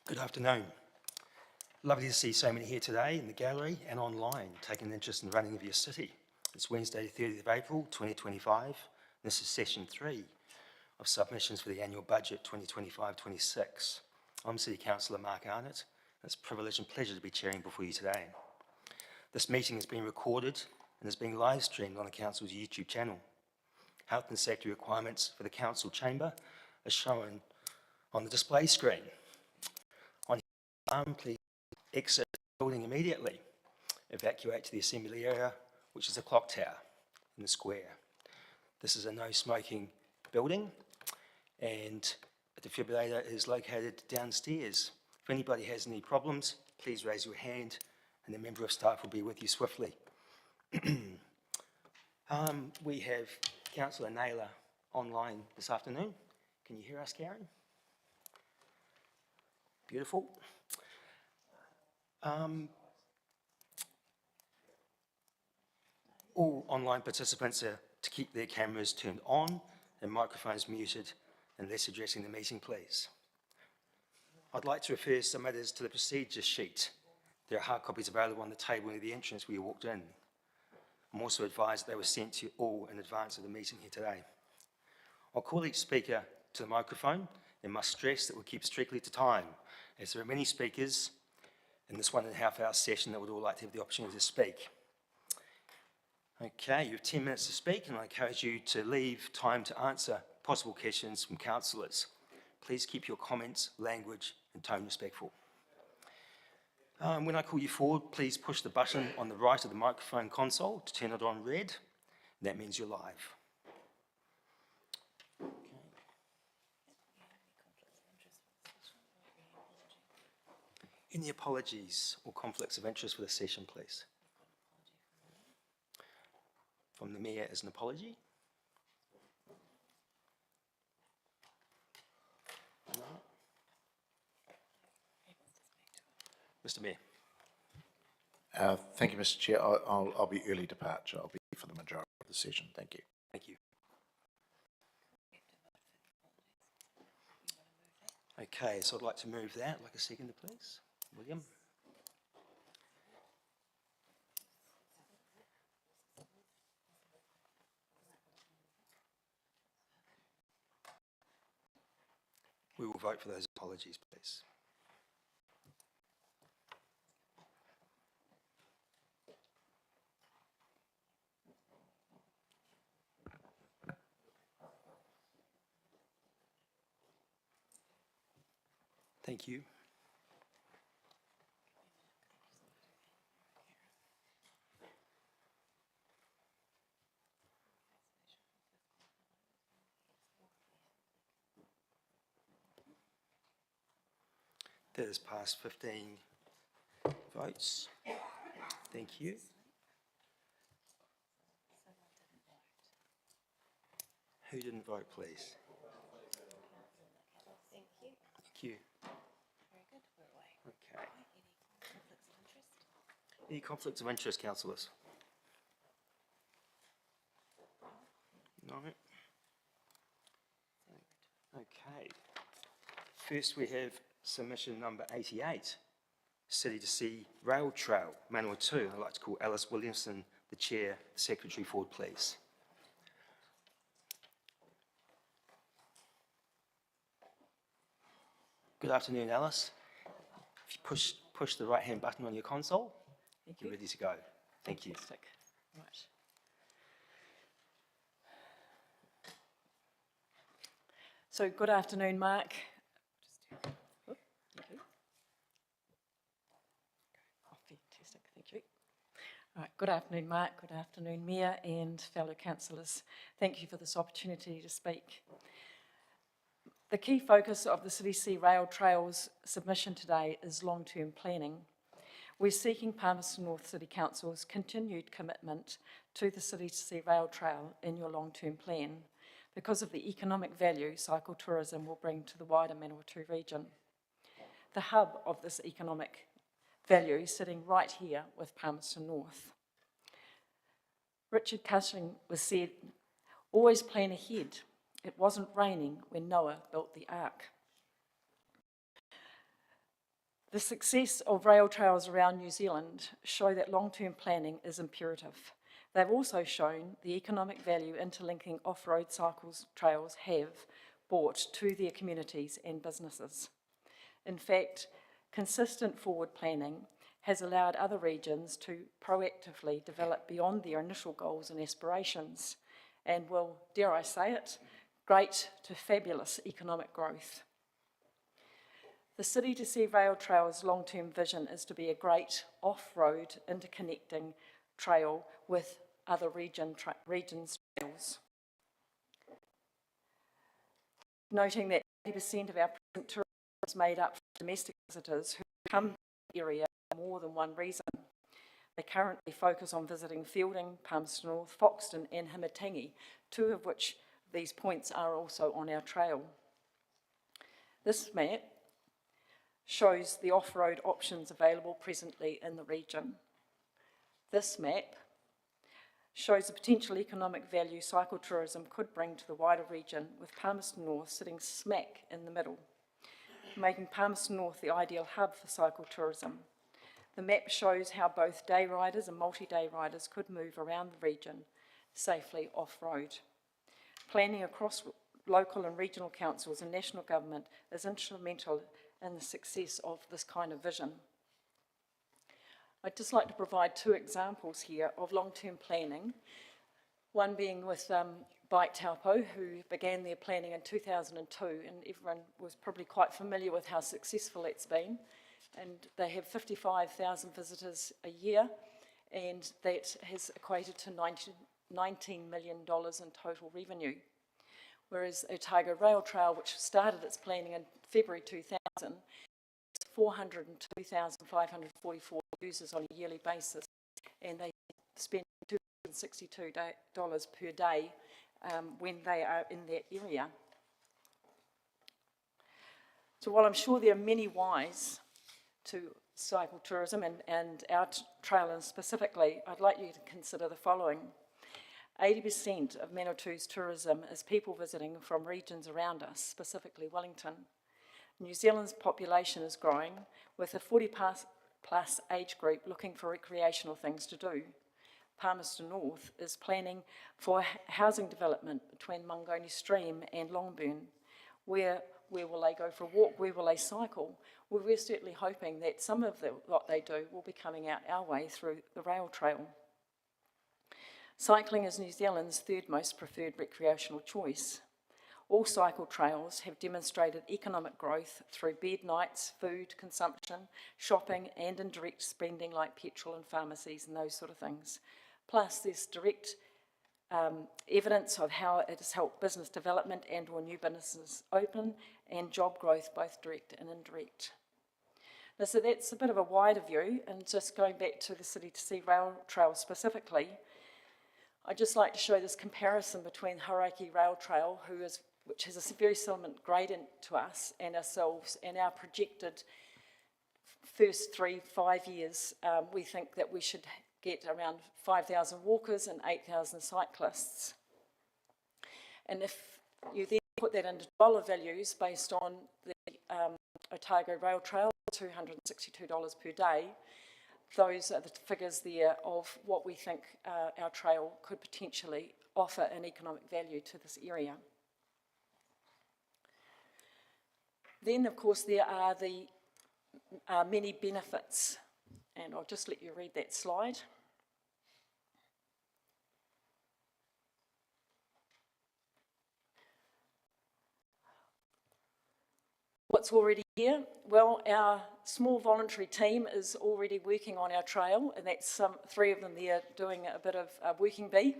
Good afternoon. Lovely to see so many here today in the gallery and online, taking an interest in the running of your city. It's Wednesday, the 30th of April, 2025. This is session 3 of submissions for the annual budget 2025-26. I'm City Councillor Mark Arnott, and it's a privilege and pleasure to be chairing before you today. This meeting is being recorded and is being live streamed on the Council's YouTube channel. Health and safety requirements for the Council chamber are shown on the display screen. Please exit the building immediately. Evacuate to the assembly area, which is the clock tower in the square. This is a no smoking building and a defibrillator is located downstairs. If anybody has any problems, please raise your hand and a member of staff will be with you swiftly. We have Councillor Naylor online this afternoon. Can you hear us, Karen? Beautiful. All online participants are to keep their cameras turned on and microphones muted unless addressing the meeting, please. I'd like to refer some matters to the procedure sheet. There are hard copies available on the table near the entrance where you walked in. I'm also advised that they were sent to you all in advance of the meeting here today. I'll call each speaker to the microphone and must stress that we'll keep strictly to time, as there are many speakers in this 1.5-hour session that would all like to have the opportunity to speak. Okay, you have 10 minutes to speak, and I encourage you to leave time to answer possible questions from councillors. Please keep your comments, language and tone respectful. When I call you forward, please push the button on the right of the microphone console to turn it on red. That means you're live. Any apologies or conflicts of interest for the session, please? From the Mayor as an apology? No. Mr. Mayor. Thank you, Mr. Chair. I'll be early departure. I'll be for the majority of the session. Thank you. Thank you. Okay, so I'd like to move that. Like a seconder, please. William. We will vote for those apologies, please. Thank you. That has passed 15 votes. Thank you. Who didn't vote, please? Thank you. Thank you. Very good. We're away. Okay. Any conflicts of interest? Any conflicts of interest, councillors? No? Okay. First we have submission number 88, City to Sea Rail Trail, Manawatu. I'd like to call Alice Williamson, the Chair, the Secretary, forward, please. Good afternoon, Alice. If you push the right-hand button on your console, you're ready to go. Thank you. Fantastic. Right. So, good afternoon, Mark. Thank you. Oh, fantastic. Thank you. All right. Good afternoon, Mark. Good afternoon, Mayor and fellow councillors. Thank you for this opportunity to speak. The key focus of the City Sea Rail Trails submission today is long-term planning. We're seeking Palmerston North City Council's continued commitment to the City to Sea Rail Trail in your long-term plan because of the economic value cycle tourism will bring to the wider Manawatu region. The hub of this economic value sitting right here with Palmerston North. Richard Cushing was said, always plan ahead. It wasn't raining when Noah built the ark. The success of rail trails around New Zealand show that long-term planning is imperative. They've also shown the economic value interlinking off-road cycles trails have brought to their communities and businesses. In fact, consistent forward planning has allowed other regions to proactively develop beyond their initial goals and aspirations and will, dare I say it, great to fabulous economic growth. The City to Sea Rail Trail's long-term vision is to be a great off-road interconnecting trail with other regions' trails. Noting that 80% of our present tourism is made up of domestic visitors who come to the area for more than one reason. They currently focus on visiting Fielding, Palmerston North, Foxton and Hamatangi, two of which these points are also on our trail. This map shows the off-road options available presently in the region. This map shows the potential economic value cycle tourism could bring to the wider region, with Palmerston North sitting smack in the middle, making Palmerston North the ideal hub for cycle tourism. The map shows how both day riders and multi-day riders could move around the region safely off-road. Planning across local and regional councils and national government is instrumental in the success of this kind of vision. I'd just like to provide two examples here of long-term planning, one being with Bike Taupo, who began their planning in 2002, and everyone was probably quite familiar with how successful it's been. And they have 55,000 visitors a year, and that has equated to $19 million in total revenue. Whereas Otago Rail Trail, which started its planning in February 2000, 402,544 users on a yearly basis, and they spend $262 per day when they are in that area. So while I'm sure there are many whys to cycle tourism and our trail specifically, I'd like you to consider the following. 80% of Manawatu's tourism is people visiting from regions around us, specifically Wellington. New Zealand's population is growing, with a 40-plus age group looking for recreational things to do. Palmerston North is planning for housing development between Mangoni Stream and Longburn. Where will they go for a walk? Where will they cycle? Well, we're certainly hoping that some of what they do will be coming out our way through the rail trail. Cycling is New Zealand's third most preferred recreational choice. All cycle trails have demonstrated economic growth through bed nights, food consumption, shopping, and indirect spending like petrol and pharmacies and those sort of things. Plus, there's direct evidence of how it has helped business development and or new businesses open, and job growth, both direct and indirect. Now, so that's a bit of a wider view, and just going back to the City to Sea Rail Trail specifically, I'd just like to show this comparison between Hauraki Rail Trail, which has a very similar gradient to us and ourselves, and our projected first 3-5 years. We think that we should get around 5,000 walkers and 8,000 cyclists. And if you then put that into dollar values based on the Otago Rail Trail, $262 per day, those are the figures there of what we think our trail could potentially offer an economic value to this area. Then, of course, there are the many benefits, and I'll just let you read that slide. What's already here? Well, our small voluntary team is already working on our trail, and that's 3 of them there doing a bit of working bee.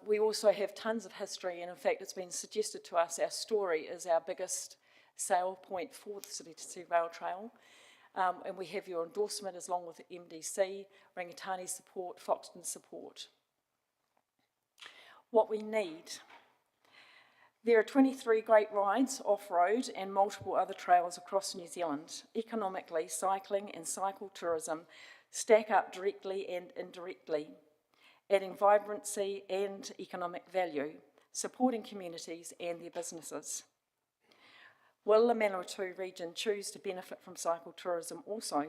We also have tons of history, and in fact it's been suggested to us our story is our biggest sale point for the City to Sea Rail Trail. And we have your endorsement as long with the MDC, Rangitani support, Foxton support. What we need. There are 23 great rides off-road and multiple other trails across New Zealand. Economically, cycling and cycle tourism stack up directly and indirectly, adding vibrancy and economic value, supporting communities and their businesses. Will the Manawatu region choose to benefit from cycle tourism also?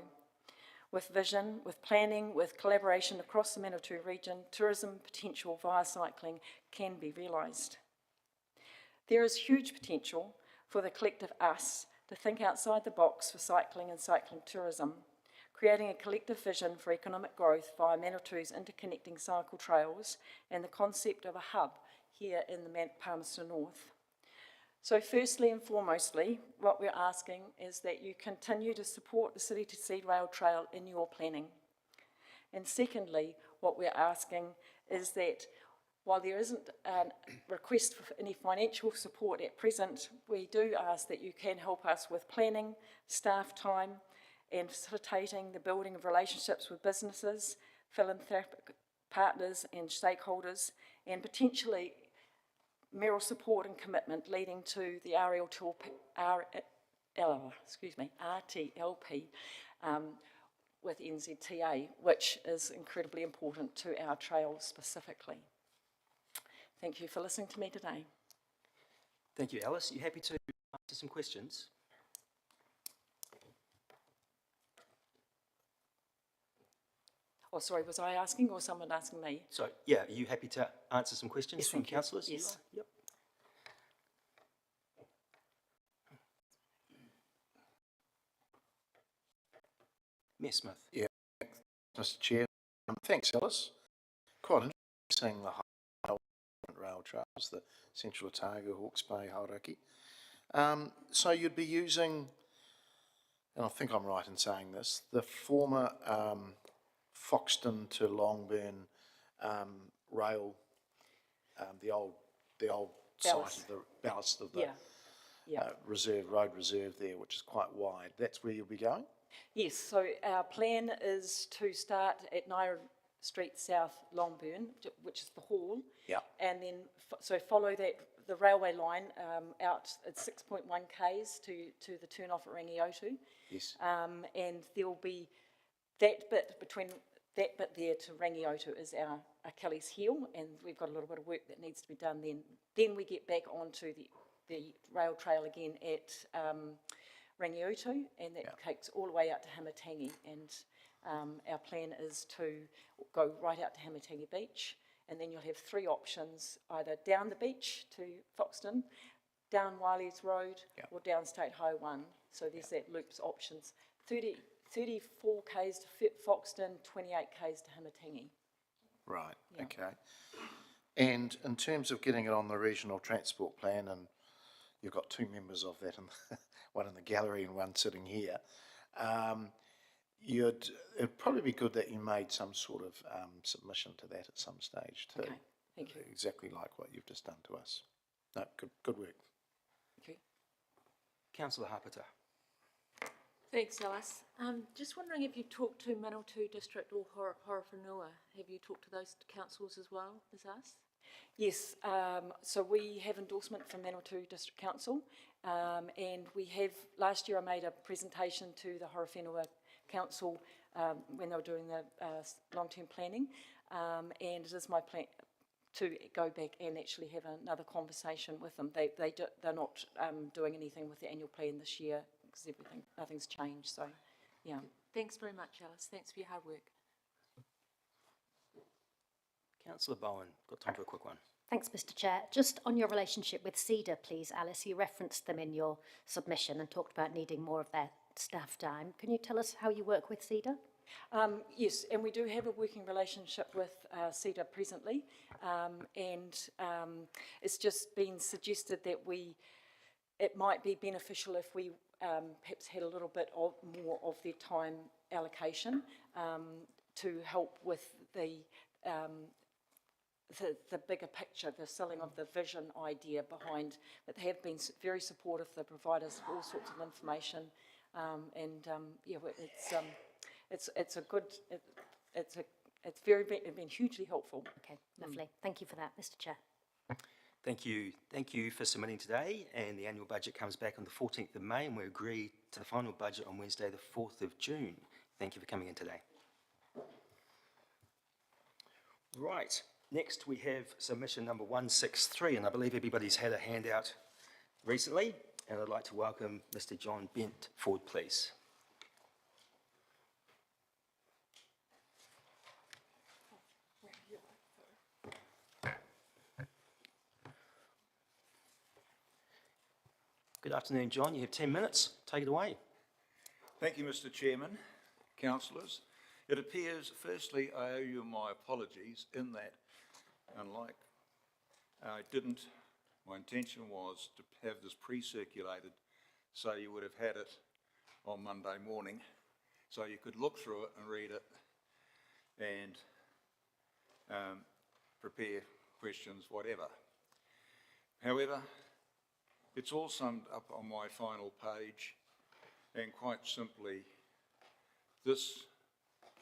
With vision, with planning, with collaboration across the Manawatu region, tourism potential via cycling can be realised. There is huge potential for the collective us to think outside the box for cycling and cycling tourism, creating a collective vision for economic growth via Manawatu's interconnecting cycle trails and the concept of a hub here in the Palmerston North. So firstly and foremostly, what we're asking is that you continue to support the City to Sea Rail Trail in your planning. And secondly, what we're asking is that while there isn't a request for any financial support at present, we do ask that you can help us with planning, staff time, and facilitating the building of relationships with businesses, philanthropic partners and stakeholders, and potentially mayoral support and commitment leading to the RTLP with NZTA, which is incredibly important to our trails specifically. Thank you for listening to me today. Thank you, Alice. Are you happy to answer some questions? Oh, sorry, was I asking or someone asking me? So, yeah, are you happy to answer some questions Yes, from thank you. councillors? Yes. You are? Yep. Mayor Smith. Mr Chair. Thanks, Alice. Quite interesting, the rail trails, the Central Otago, Hawke's Bay, Hauraki. So you'd be using, and I think I'm right in saying this, the former Foxton to Longburn rail, the old Ballast. site of the ballast of the Yeah. road reserve there, which is quite wide. That's where you'll be going? Yes, so our plan is to start at Naira Street South, Longburn, which is the hall. Yeah. And then, so follow that, the railway line out at 6.1 k's to the turn off at Rangiotu. Yes. And there'll be that bit between, that bit there to Rangiotu is our Achilles heel, and we've got a little bit of work that needs to be done then. Then we get back onto the rail trail again at Rangiotu, and that takes all the way out to Hamatangi, and our plan is to go right out to Hamatangi Beach, and then you'll have three options, either down the beach to Foxton, down Wiley's Road, or down State Highway 1. So there's that loops options. 34 k's to Foxton, 28 k's to Hamatangi. Right, okay. And in terms of getting it on the regional transport plan, and you've got two members of that, one in the gallery and one sitting here, it'd probably be good that you made some sort of submission to that at some stage too. Okay, thank you. Exactly like what you've just done to us. No, good work. Thank you. Councillor Harpiter. Thanks, Alice. Just wondering if you talked to Manawatu District or Horowhenua. Have you talked to those councils as well as us? Yes, so we have endorsement from Manawatu District Council, and we have, last year I made a presentation to the Horowhenua Council when they were doing the long-term planning, and it is my plan to go back and actually have another conversation with them. They're not doing anything with the annual plan this year because nothing's changed, so yeah. Thanks very much, Alice. Thanks for your hard work. Councillor Bowen, got time for a quick one. Thanks, Mr Chair. Just on your relationship with CEDA, please, Alice, you referenced them in your submission and talked about needing more of their staff time. Can you tell us how you work with CEDA? Yes, and we do have a working relationship with CEDA presently, and it's just been suggested that it might be beneficial if we perhaps had a little bit more of their time allocation to help with the bigger picture, the selling of the vision idea behind, but they have been very supportive. They provide us all sorts of information, and yeah, it's been hugely helpful. Okay, lovely. Thank you for that, Mr Chair. Thank you for submitting today, and the annual budget comes back on the 14th of May, and we agree to the final budget on Wednesday the 4th of June. Thank you for coming in today. Right, next we have submission number 163, and I believe everybody's had a handout recently. And I'd like to welcome Mr. John Bent forward, please. Good afternoon, John. You have 10 minutes. Take it away. Thank you, Mr. Chairman, councillors. It appears, firstly, I owe you my apologies in that, unlike my intention was to have this pre-circulated so you would have had it on Monday morning, so you could look through it and read it and prepare questions, whatever. However, it's all summed up on my final page, and quite simply, this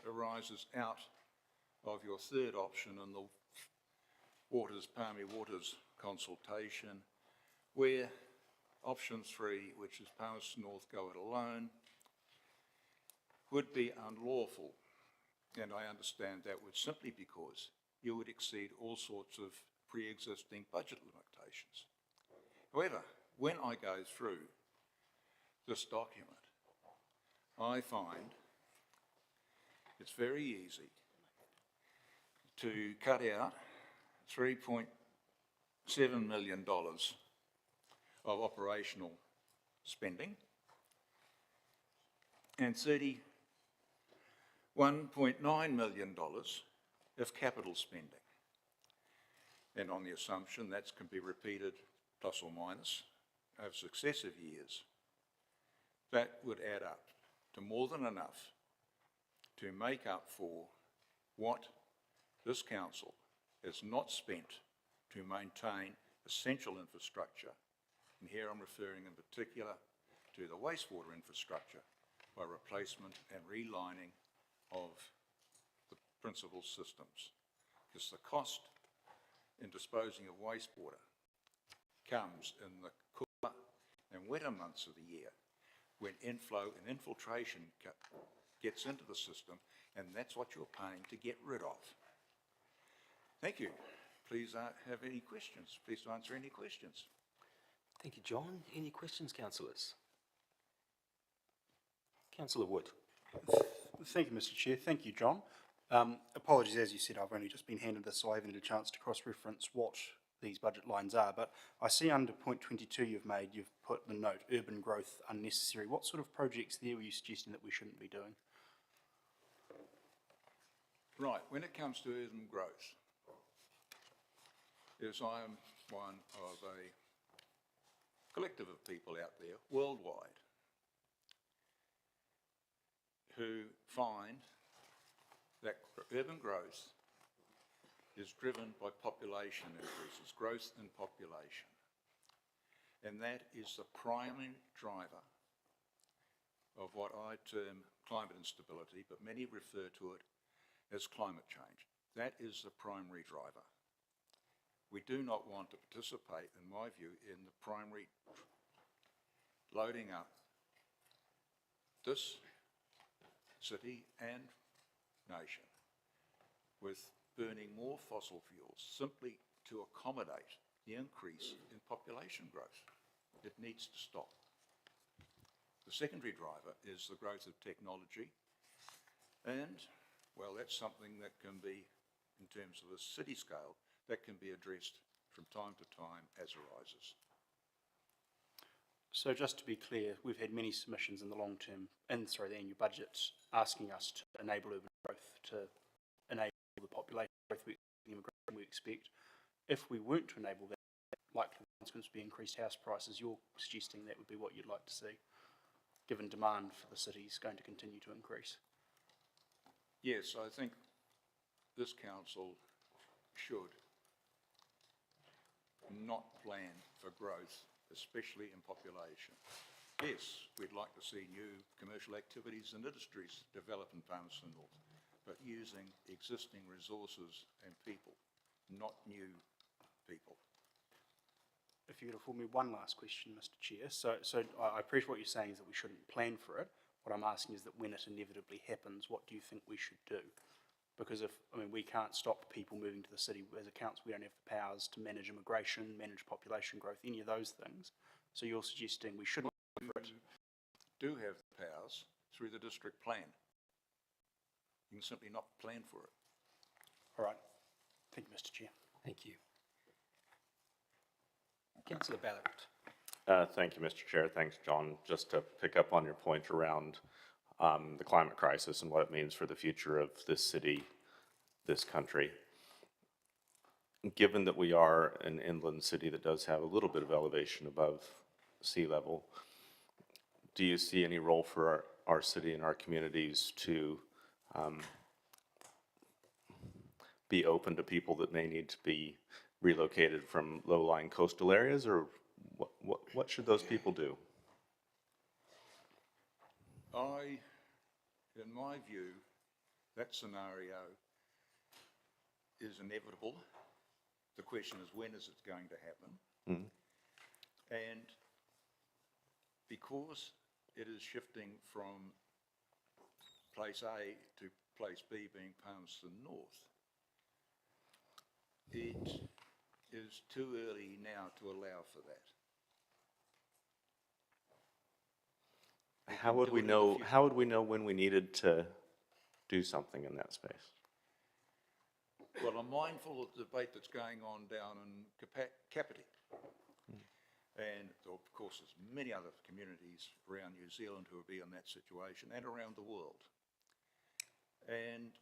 arises out of your third option in the Palmy Waters consultation, where option 3, which is Palmerston North Go It Alone, would be unlawful. And I understand that would simply because you would exceed all sorts of pre-existing budget limitations. However, when I go through this document, I find it's very easy to cut out $3.7 million of operational spending and $31.9 million of capital spending. And on the assumption that can be repeated plus or minus over successive years, that would add up to more than enough to make up for what this council has not spent to maintain essential infrastructure. And here I'm referring in particular to the wastewater infrastructure by replacement and relining of the principal systems. Because the cost in disposing of wastewater comes in the cooler and wetter months of the year when inflow and infiltration gets into the system, and that's what you're paying to get rid of. Thank you. Please have any questions. Please answer any questions. Thank you, John. Any questions, councillors? Councillor Wood. Thank you, Mr. Chair. Thank you, John. Apologies, as you said, I've only just been handed this, so I haven't had a chance to cross-reference what these budget lines are, but I see under point 22 you've put the note, urban growth unnecessary. What sort of projects there were you suggesting that we shouldn't be doing? Right, when it comes to urban growth, as I am one of a collective of people out there worldwide who find that urban growth is driven by population increases, growth in population. And that is the primary driver of what I term climate instability, but many refer to it as climate change. That is the primary driver. We do not want to participate, in my view, in the primary loading up this city and nation with burning more fossil fuels simply to accommodate the increase in population growth. It needs to stop. The secondary driver is the growth of technology, and, well, that's something that can be, in terms of the city scale, that can be addressed from time to time as arises. So just to be clear, we've had many submissions in the long term, the annual budget, asking us to enable urban growth, to enable the population growth, the immigration we expect. If we weren't to enable that, likely the consequence would be increased house prices. You're suggesting that would be what you'd like to see, given demand for the city is going to continue to increase. Yes, I think this council should not plan for growth, especially in population. Yes, we'd like to see new commercial activities and industries develop in Palmerston North, but using existing resources and people, not new people. If you could afford me one last question, Mr. Chair. So I appreciate what you're saying is that we shouldn't plan for it. What I'm asking is that when it inevitably happens, what do you think we should do? Because we can't stop people moving to the city. As a council, we don't have the powers to manage immigration, manage population growth, any of those things. So you're suggesting we shouldn't go for it? Do have the powers through the district plan. You can simply not plan for it. All right. Thank you, Mr. Chair. Thank you. Councillor Ballard. Thank you, Mr. Chair. Thanks, John. Just to pick up on your point around the climate crisis and what it means for the future of this city, this country. Given that we are an inland city that does have a little bit of elevation above sea level, do you see any role for our city and our communities to be open to people that may need to be relocated from low-lying coastal areas, or what should those people do? In my view, that scenario is inevitable. The question is, when is it going to happen? And because it is shifting from place A to place B, being Palmerston North, it is too early now to allow for that. How would we know, when we needed to do something in that space? Well, I'm mindful of the debate that's going on down in Kapiti. And of course, there's many other communities around New Zealand who will be in that situation and around the world. And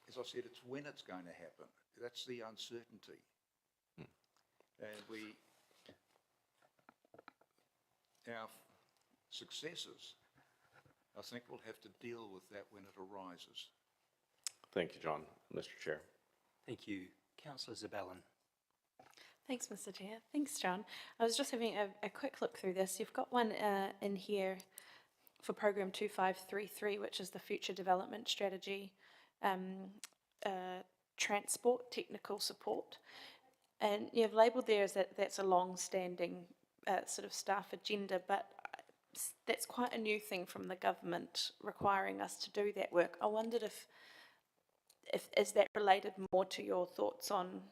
as I said, it's when it's going to happen. That's the uncertainty. And our successors, I think, will have to deal with that when it arises. Thank you, John. Mr. Chair. Thank you. Councillor Zabellan. Thanks, Mr. Chair. Thanks, John. I was just having a quick look through this. You've got one in here for Program 2533, which is the Future Development Strategy, Transport Technical Support. And you've labelled there as that's a long-standing sort of staff agenda, but that's quite a new thing from the government requiring us to do that work. I wondered if is that related more to your thoughts on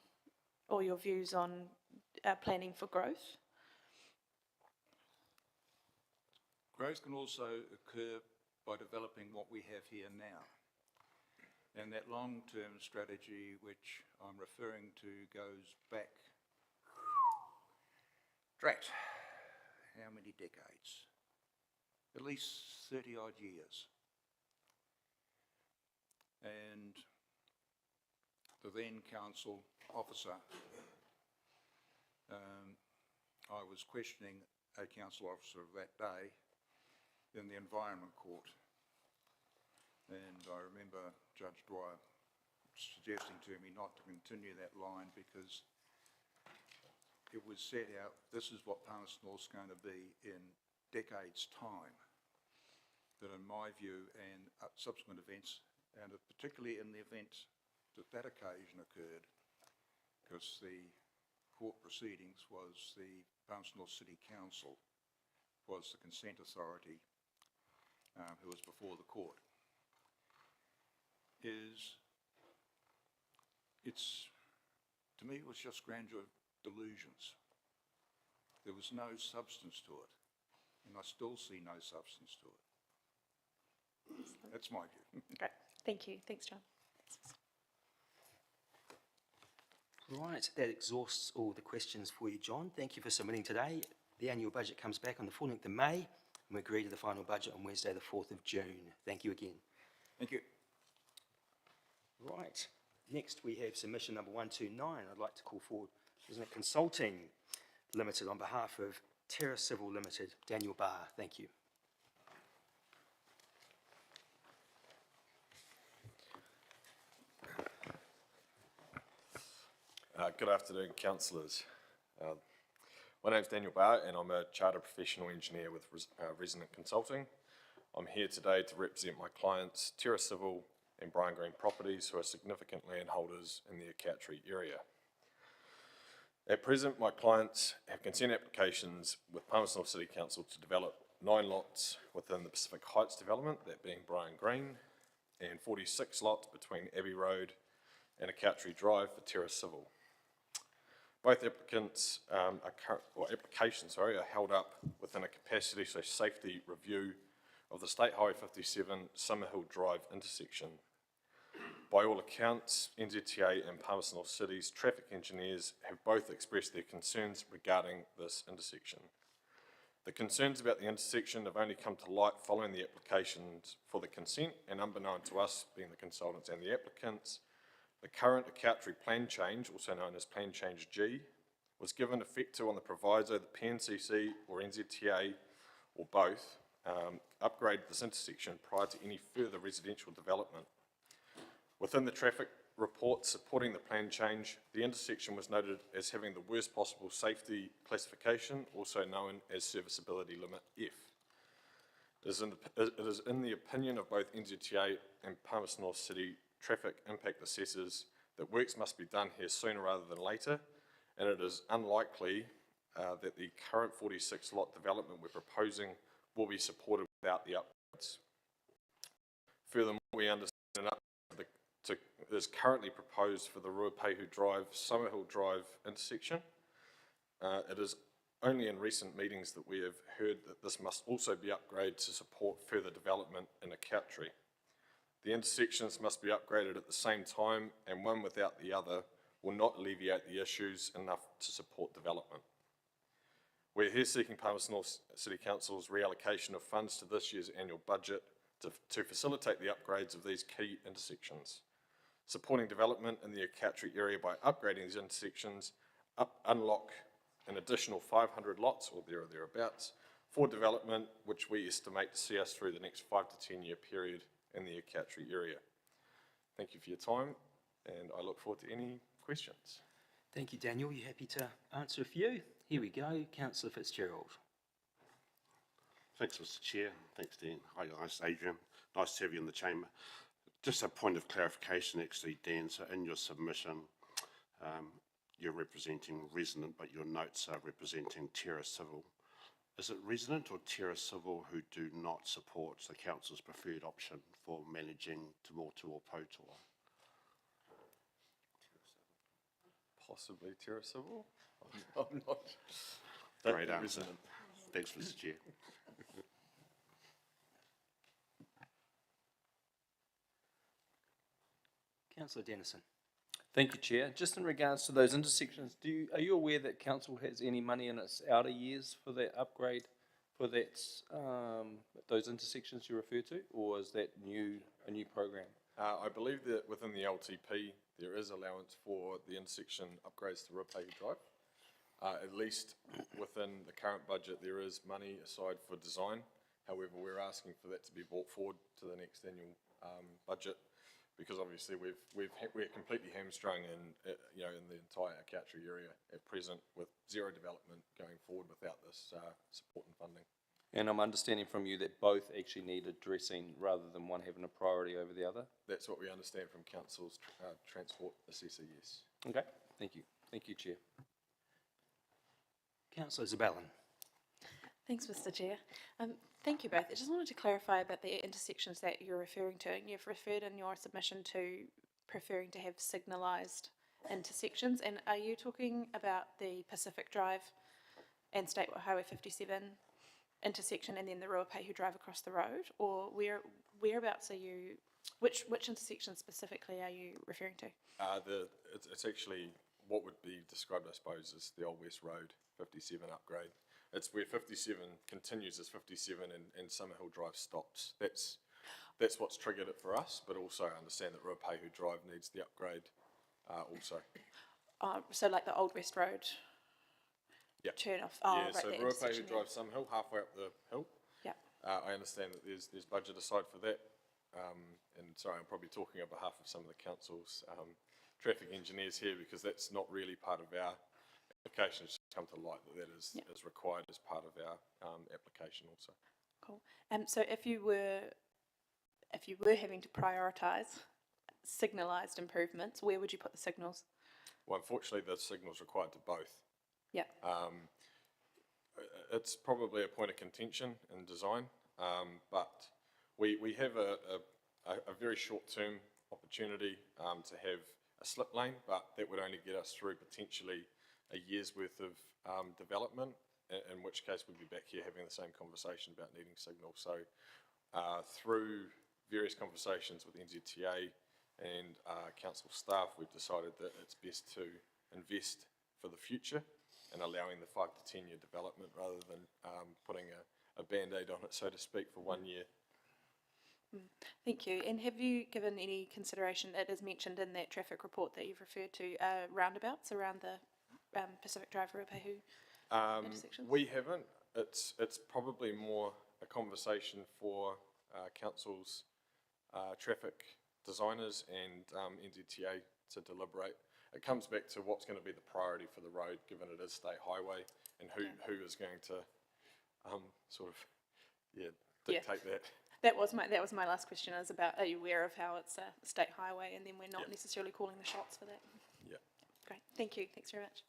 or your views on planning for growth? Growth can also occur by developing what we have here now. And that long-term strategy which I'm referring to goes back, drat, how many decades? At least 30-odd years. And the then council officer, I was questioning a council officer of that day in the Environment Court. And I remember Judge Dwyer suggesting to me not to continue that line because it was set out, this is what Palmerston North's going to be in decades' time. That in my view and subsequent events, and particularly in the event that that occasion occurred, because the court proceedings was the Palmerston North City Council was the consent authority who was before the court. To me, it was just grandeur delusions. There was no substance to it, and I still see no substance to it. That's my view. Great, thank you. Thanks, John. Right, that exhausts all the questions for you, John. Thank you for submitting today. The annual budget comes back on the 14th of May, and we agree to the final budget on Wednesday, the 4th of June. Thank you again. Thank you. Right, next we have submission number 129. I'd like to call forward Resident Consulting Limited on behalf of Terra Civil Limited, Daniel Barr. Thank you. Good afternoon, councillors. My name's Daniel Barr and I'm a Chartered Professional Engineer with Resident Consulting. I'm here today to represent my clients, Terra Civil and Brian Green Properties, who are significant landholders in the Acatree area. At present, my clients have consent applications with Palmerston North City Council to develop 9 lots within the Pacific Heights development, that being Brian Green, and 46 lots between Abbey Road and Acatree Drive for Terra Civil. Both applications are held up within a capacity/safety review of the State Highway 57 Summerhill Drive intersection. By all accounts, NZTA and Palmerston North City's traffic engineers have both expressed their concerns regarding this intersection. The concerns about the intersection have only come to light following the applications for the consent, and unbeknown to us, being the consultants and the applicants, the current Acatree plan change, also known as Plan Change G, was given effect to on the proviso that PNCC or NZTA, or both, upgrade this intersection prior to any further residential development. Within the traffic report supporting the plan change, the intersection was noted as having the worst possible safety classification, also known as serviceability limit F. It is in the opinion of both NZTA and Palmerston North City traffic impact assessors that works must be done here sooner rather than later, and it is unlikely that the current 46 lot development we're proposing will be supported without the upgrades. Furthermore, we understand an upgrade is currently proposed for the Ruapehu Drive, Summerhill Drive intersection. It is only in recent meetings that we have heard that this must also be upgraded to support further development in Acatree. The intersections must be upgraded at the same time, and one without the other will not alleviate the issues enough to support development. We're here seeking Palmerston North City Council's reallocation of funds to this year's annual budget to facilitate the upgrades of these key intersections. Supporting development in the Acatree area by upgrading these intersections unlock an additional 500 lots or thereabouts for development, which we estimate to see us through the next 5 to 10 year period in the Acatree area. Thank you for your time, and I look forward to any questions. Thank you, Daniel. You happy to answer a few? Here we go. Councillor Fitzgerald. Thanks, Mr. Chair. Thanks, Dan. Hi, guys. Adrian. Nice to have you in the chamber. Just a point of clarification, actually, Dan. So in your submission, you're representing resident, but your notes are representing Terra Civil. Is it resident or Terra Civil who do not support the council's preferred option for managing Te Motu or Poutoa? Possibly Terra Civil? I'm not. Great answer. Thanks, Mr. Chair. Councillor Dennison. Thank you, Chair. Just in regards to those intersections, are you aware that council has any money in its outer years for that upgrade, for that, those intersections you refer to, or is that a new program? I believe that within the LTP there is allowance for the intersection upgrades to Ruapehu Drive. At least within the current budget there is money aside for design. However, we're asking for that to be brought forward to the next annual budget, because obviously we're completely hamstrung in in the entire Acatree area at present, with zero development going forward without this support and funding. And I'm understanding from you that both actually need addressing rather than one having a priority over the other? That's what we understand from Council's transport assessor, yes. Okay, thank you. Thank you, Chair. Councillor Zabellin. Thanks, Mr. Chair. Thank you both. I just wanted to clarify about the intersections that you're referring to. You've referred in your submission to preferring to have signalised intersections, and are you talking about the Pacific Drive and State Highway 57 intersection and then the Ruapehu Drive across the road, or whereabouts are you, which intersection specifically are you referring to? It's actually what would be described, I suppose, as the Old West Road 57 upgrade. It's where 57 continues as 57 and Summerhill Drive stops. That's what's triggered it for us, but also I understand that Ruapehu Drive needs the upgrade also. So like the Old West Road turn off? Yeah, right, so that Ruapehu intersection Drive Summerhill, halfway up the hill. Yeah. I understand that there's budget aside for that. And sorry, I'm probably talking on behalf of some of the council's traffic engineers here, because that's not really part of our application. It's come to light that is required as part of our application also. Cool. So if you were having to prioritise signalised improvements, where would you put the signals? Well, unfortunately, the signal's required to both. Yeah. It's probably a point of contention in design, but we have a very short-term opportunity to have slip lane, but that would only get us through potentially a year's worth of development, in which case we'd be back here having the same conversation about needing signal. So through various conversations with NZTA and council staff, we've decided that it's best to invest for the future and allowing the 5 to 10 year development rather than putting a band-aid on it, so to speak, for 1 year. Thank you. And have you given any consideration, it is mentioned in that traffic report that you've referred to, roundabouts around the Pacific Drive Ruapehu intersections? We haven't. It's probably more a conversation for council's traffic designers and NZTA to deliberate. It comes back to what's going to be the priority for the road, given it is state highway, and who is going to dictate that. That was my last question, is about, are you aware of how it's a state highway and then we're not necessarily calling the shots for that? Yeah. Great, thank you, thanks very much.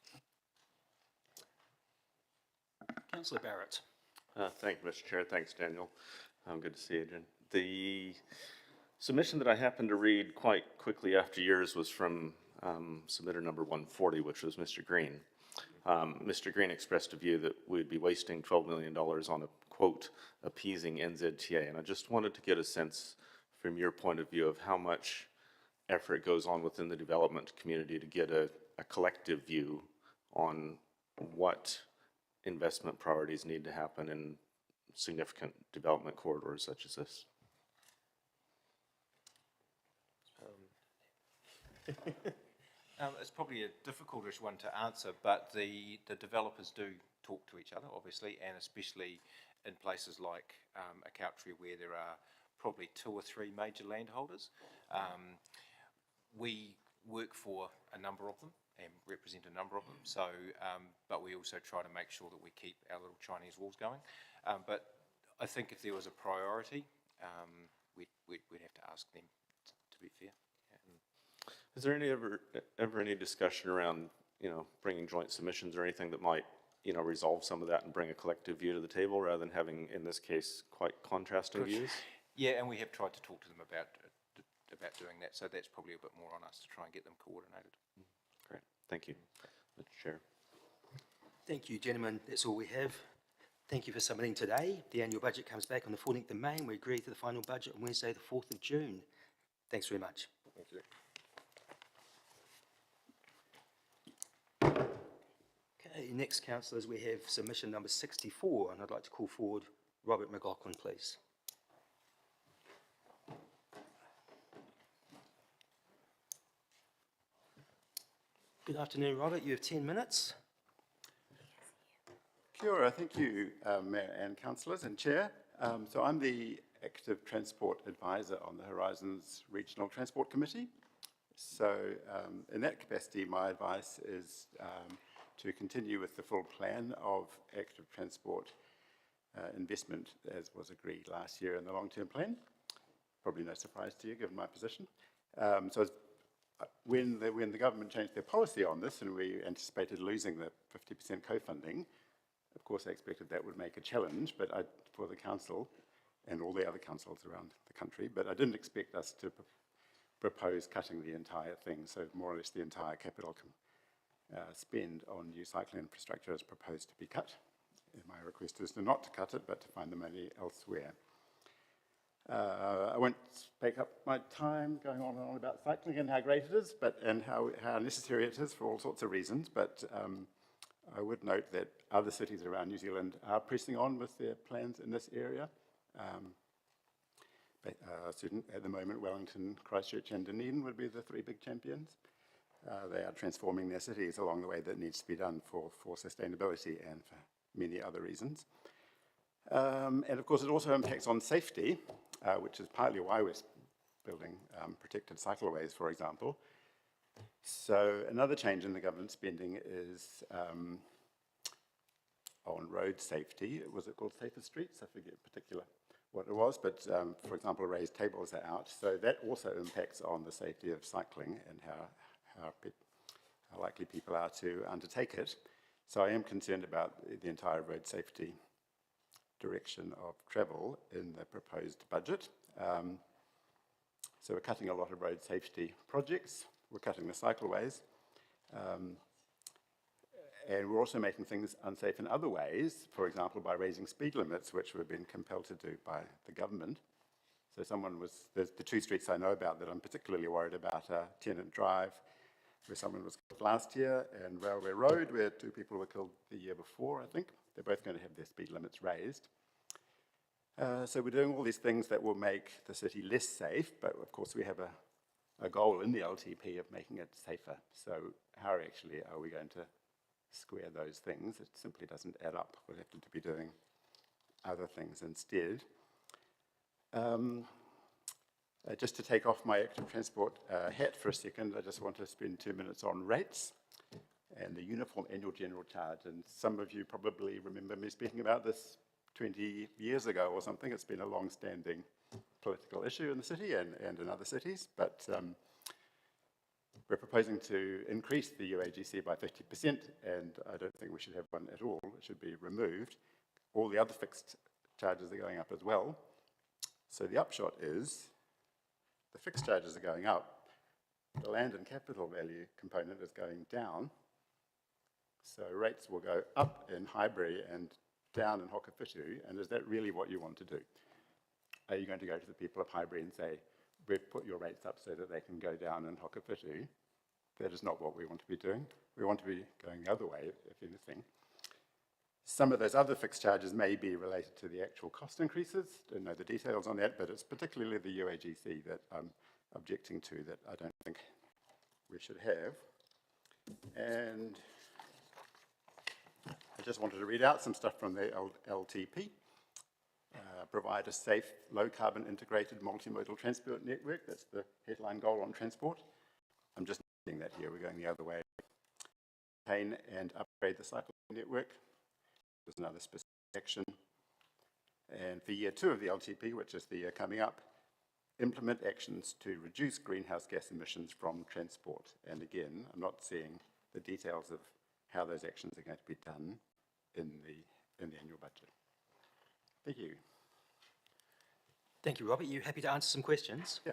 Councillor Barrett. Thank you, Mr. Chair. Thanks, Daniel. Good to see you, Jen. The submission that I happened to read quite quickly after yours was from submitter number 140, which was Mr. Green. Mr. Green expressed a view that we'd be wasting $12 million on a, quote, appeasing NZTA. And I just wanted to get a sense from your point of view of how much effort goes on within the development community to get a collective view on what investment priorities need to happen in significant development corridors such as this. It's probably a difficult-ish one to answer, but the developers do talk to each other, obviously, and especially in places like Acautri, where there are probably 2 or 3 major landholders. We work for a number of them and represent a number of them, so, but we also try to make sure that we keep our little Chinese walls going. But I think if there was a priority, we'd have to ask them, to be fair. Is there ever any discussion around, bringing joint submissions or anything that might, resolve some of that and bring a collective view to the table rather than having, in this case, quite contrasting views? Yeah, and we have tried to talk to them about doing that, so that's probably a bit more on us to try and get them coordinated. Great, thank you, Mr. Chair. Thank you, gentlemen. That's all we have. Thank you for submitting today. The annual budget comes back on the 14th of May, and we agree to the final budget on Wednesday, the 4th of June. Thanks very much. Thank you. Okay, next, councillors, we have submission number 64, and I'd like to call forward Robert McLaughlin, please. Good afternoon, Robert. You have 10 minutes. Kia ora, thank you, Mayor and councillors and Chair. So I'm the Active Transport Advisor on the Horizons Regional Transport Committee. So in that capacity, my advice is to continue with the full plan of active transport investment as was agreed last year in the long-term plan. Probably no surprise to you, given my position. So when the government changed their policy on this and we anticipated losing the 50% co-funding, of course I expected that would make a challenge for the council and all the other councils around the country, but I didn't expect us to propose cutting the entire thing, so more or less the entire capital spend on new cycling infrastructure is proposed to be cut. And my request is not to cut it, but to find the money elsewhere. I won't take up my time going on and on about cycling and how great it is, and how necessary it is for all sorts of reasons, but I would note that other cities around New Zealand are pressing on with their plans in this area. At the moment, Wellington, Christchurch and Dunedin would be the 3 big champions. They are transforming their cities along the way that needs to be done for sustainability and for many other reasons. And of course, it also impacts on safety, which is partly why we're building protected cycleways, for example. So another change in the government spending is on road safety. Was it called Safer Streets? I forget particular what it was, but for example, raised tables are out. So that also impacts on the safety of cycling and how likely people are to undertake it. So I am concerned about the entire road safety direction of travel in the proposed budget. So we're cutting a lot of road safety projects. we're cutting the cycleways. And we're also making things unsafe in other ways, for example, by raising speed limits, which we've been compelled to do by the government. So there's the two streets I know about that I'm particularly worried about are Tennant Drive, where someone was killed last year, and Railway Road, where 2 people were killed the year before, I think. They're both going to have their speed limits raised. So we're doing all these things that will make the city less safe, but of course we have a goal in the LTP of making it safer. So how actually are we going to square those things? It simply doesn't add up. We'll have to be doing other things instead. Just to take off my active transport hat for a second, I just want to spend 2 minutes on rates and the uniform annual general charge. And some of you probably remember me speaking about this 20 years ago or something. It's been a long-standing political issue in the city and in other cities, but we're proposing to increase the UAGC by 50%, and I don't think we should have one at all. It should be removed. All the other fixed charges are going up as well. So the upshot is the fixed charges are going up. The land and capital value component is going down. So rates will go up in Highbury and down in Hokowhitu, and is that really what you want to do? Are you going to go to the people of Highbury and say, we've put your rates up so that they can go down in Hokowhitu? That is not what we want to be doing. We want to be going the other way, if anything. Some of those other fixed charges may be related to the actual cost increases. Don't know the details on that, but it's particularly the UAGC that I'm objecting to, that I don't think we should have. And I just wanted to read out some stuff from the LTP. Provide a safe, low-carbon integrated multimodal transport network. That's the headline goal on transport. I'm just noting that here. We're going the other way. Maintain and upgrade the cycle network. There's another specific action. And for year 2 of the LTP, which is the year coming up, implement actions to reduce greenhouse gas emissions from transport. And again, I'm not seeing the details of how those actions are going to be done in the annual budget. Thank you. Thank you, Robert. You happy to answer some questions? Yeah.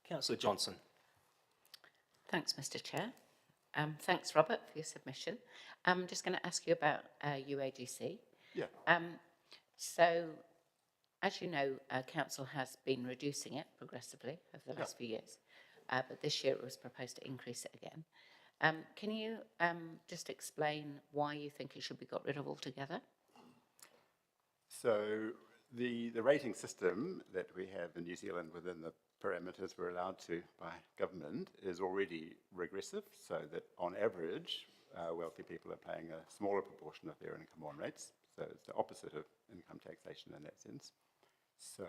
Councillor Johnson. Thanks, Mr. Chair. Thanks, Robert, for your submission. I'm just going to ask you about UAGC. Yeah. So, as you know, Council has been reducing it progressively over the last few years, but this year it was proposed to increase it again. Can you just explain why you think it should be got rid of altogether? So the rating system that we have in New Zealand within the parameters we're allowed to by government is already regressive, so that on average, wealthy people are paying a smaller proportion of their income on rates. So it's the opposite of income taxation in that sense. So,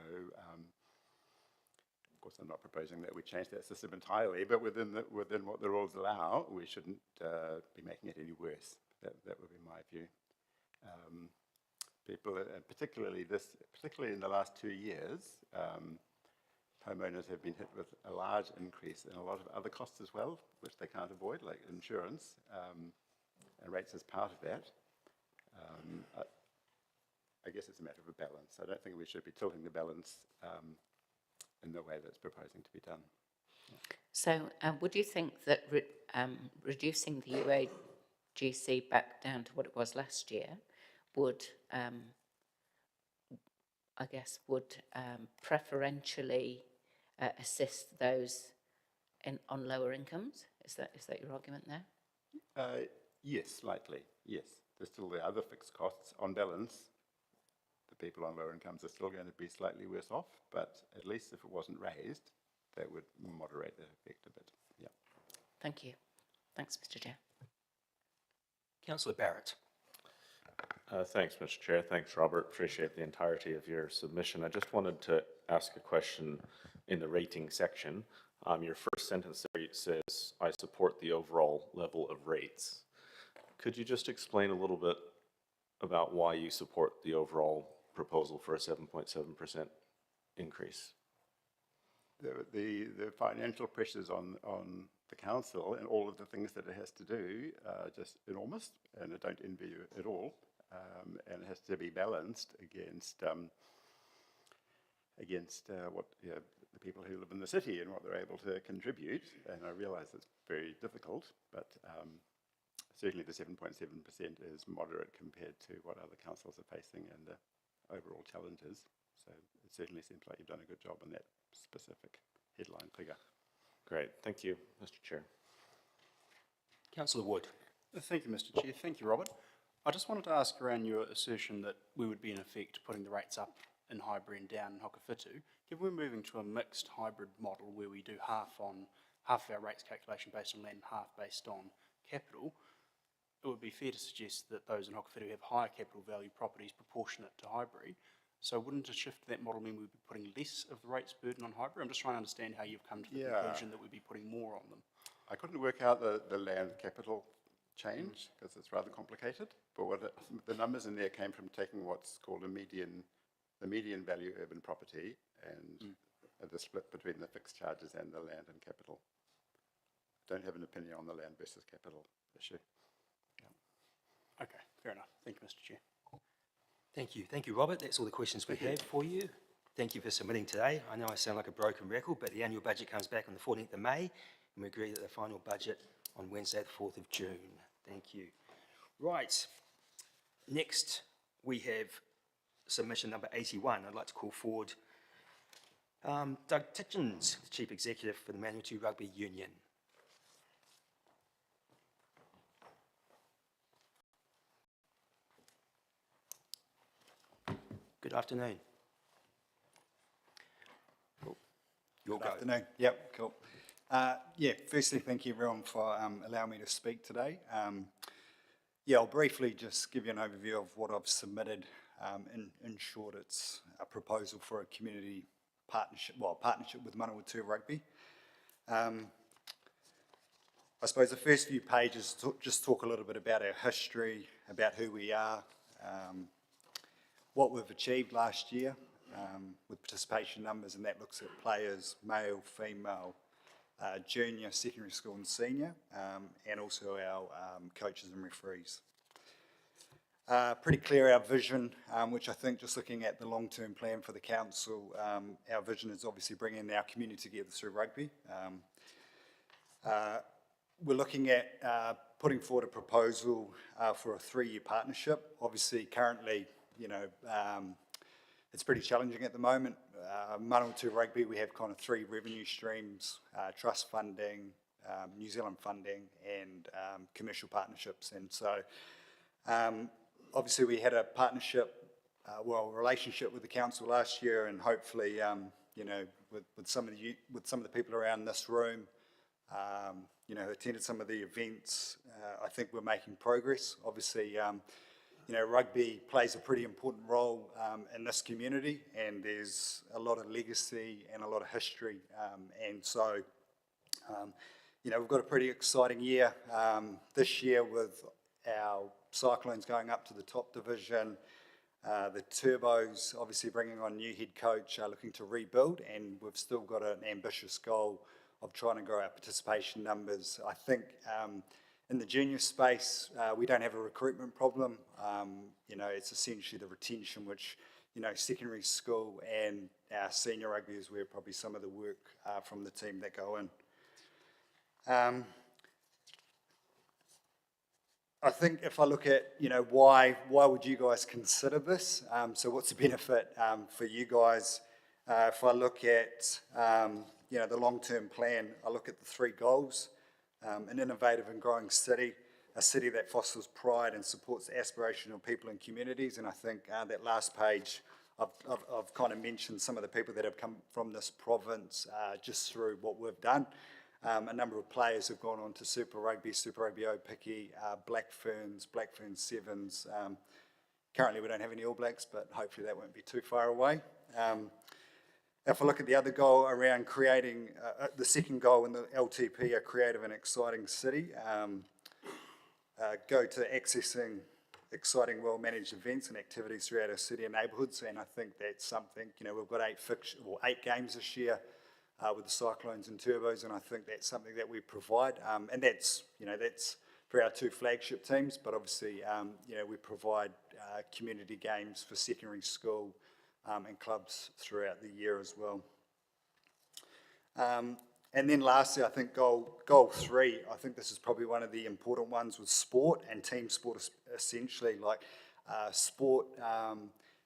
of course, I'm not proposing that we change that system entirely, but within what the rules allow, we shouldn't be making it any worse. That would be my view. People, particularly in the last 2 years, homeowners have been hit with a large increase in a lot of other costs as well, which they can't avoid, like insurance, and rates as part of that. I guess it's a matter of a balance. I don't think we should be tilting the balance in the way that's proposing to be done. So, would you think that reducing the UAGC back down to what it was last year would, I guess, preferentially assist those on lower incomes? Is that your argument there? Yes, slightly, yes. There's still the other fixed costs. On balance, the people on lower incomes are still going to be slightly worse off, but at least if it wasn't raised, that would moderate the effect a bit. Yeah. Thank you. Thanks, Mr. Chair. Councillor Barrett. Thanks, Mr. Chair. Thanks, Robert. Appreciate the entirety of your submission. I just wanted to ask a question in the rating section. Your first sentence there says, I support the overall level of rates. Could you just explain a little bit about why you support the overall proposal for a 7.7% increase? The financial pressures on the council and all of the things that it has to do are just enormous, and I don't envy you at all. And it has to be balanced against against what the people who live in the city and what they're able to contribute. And I realise it's very difficult, but certainly the 7.7% is moderate compared to what other councils are facing and the overall challenges. So it certainly seems like you've done a good job on that specific headline figure. Great, thank you, Mr. Chair. Councillor Wood. Thank you, Mr. Chair. Thank you, Robert. I just wanted to ask around your assertion that we would be in effect putting the rates up in Highbury and down in Hokowhitu. Given we're moving to a mixed hybrid model where we do half of our rates calculation based on land and half based on capital, it would be fair to suggest that those in Hokowhitu have higher capital value properties proportionate to Highbury. So wouldn't a shift to that model mean we'd be putting less of the rates burden on Highbury? I'm just trying to understand how you've come to the conclusion that we'd be putting more on them. I couldn't work out the land capital change because it's rather complicated, but the numbers in there came from taking what's called the median value urban property and the split between the fixed charges and the land and capital. Don't have an opinion on the land versus capital issue. Okay, fair enough. Thank you, Mr. Chair. Thank you, Robert. That's all the questions we have for you. Thank you for submitting today. I know I sound like a broken record, but the annual budget comes back on the 14th of May, and we agree that the final budget on Wednesday, the 4th of June. Thank you. Right. Next, we have submission number 81. I'd like to call forward Doug Titchens, the Chief Executive for the Manawatu Rugby Union. Good afternoon. Your Good go. afternoon. Yep, cool. Firstly, thank you everyone for allowing me to speak today. I'll briefly just give you an overview of what I've submitted. In short, it's a proposal for a community partnership with Manawatu Rugby. I suppose the first few pages just talk a little bit about our history, about who we are, what we've achieved last year with participation numbers, and that looks at players, male, female, junior, secondary school and senior, and also our coaches and referees. Pretty clear our vision, which I think just looking at the long-term plan for the council, our vision is obviously bringing our community together through rugby. We're looking at putting forward a proposal for a 3-year partnership. Obviously, currently, it's pretty challenging at the moment. Manawatu Rugby, we have kind of 3 revenue streams, trust funding, New Zealand funding, and commercial partnerships. And so, obviously, we had a relationship with the council last year, and hopefully, with some of the people around this room, who attended some of the events, I think we're making progress. Obviously, rugby plays a pretty important role in this community, and there's a lot of legacy and a lot of history. And so, we've got a pretty exciting year this year with our Cyclones going up to the top division, the Turbos obviously bringing on new head coach, looking to rebuild, and we've still got an ambitious goal of trying to grow our participation numbers. I think in the junior space, we don't have a recruitment problem. It's essentially the retention, which, secondary school and our senior rugby is where probably some of the work from the team that go in. I think if I look at, why would you guys consider this? So what's the benefit for you guys? If I look at, the long-term plan, I look at the 3 goals. An innovative and growing city, a city that fosters pride and supports aspirational people and communities. And I think that last page, I've kind of mentioned some of the people that have come from this province just through what we've done. A number of players have gone on to Super Rugby Aupiki, Black Ferns Sevens. Currently we don't have any All Blacks, but hopefully that won't be too far away. If I look at the other goal around creating, the second goal in the LTP, a creative and exciting city, go to accessing exciting, well-managed events and activities throughout our city and neighbourhoods, and I think that's something, we've got 8 games this year with the Cyclones and Turbos, and I think that's something that we provide, and that's for our 2 flagship teams, but obviously, we provide community games for secondary school, and clubs throughout the year as well. And then lastly, I think goal 3, I think this is probably one of the important ones with sport and team sport essentially. Like sport,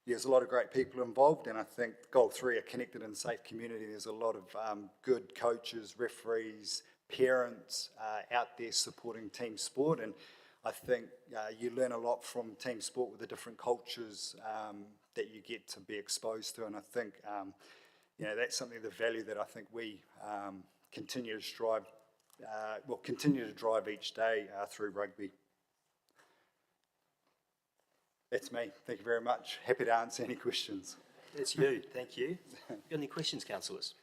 there's a lot of great people involved, and I think goal 3, a connected and safe community. There's a lot of good coaches, referees, parents out there supporting team sport, and I think you learn a lot from team sport with the different cultures that you get to be exposed to, and I think that's something, the value that I think we continue to strive, continue to drive each day through rugby. That's me. Thank you very much. Happy to answer any questions. That's you. Thank you. Got any questions, councillors?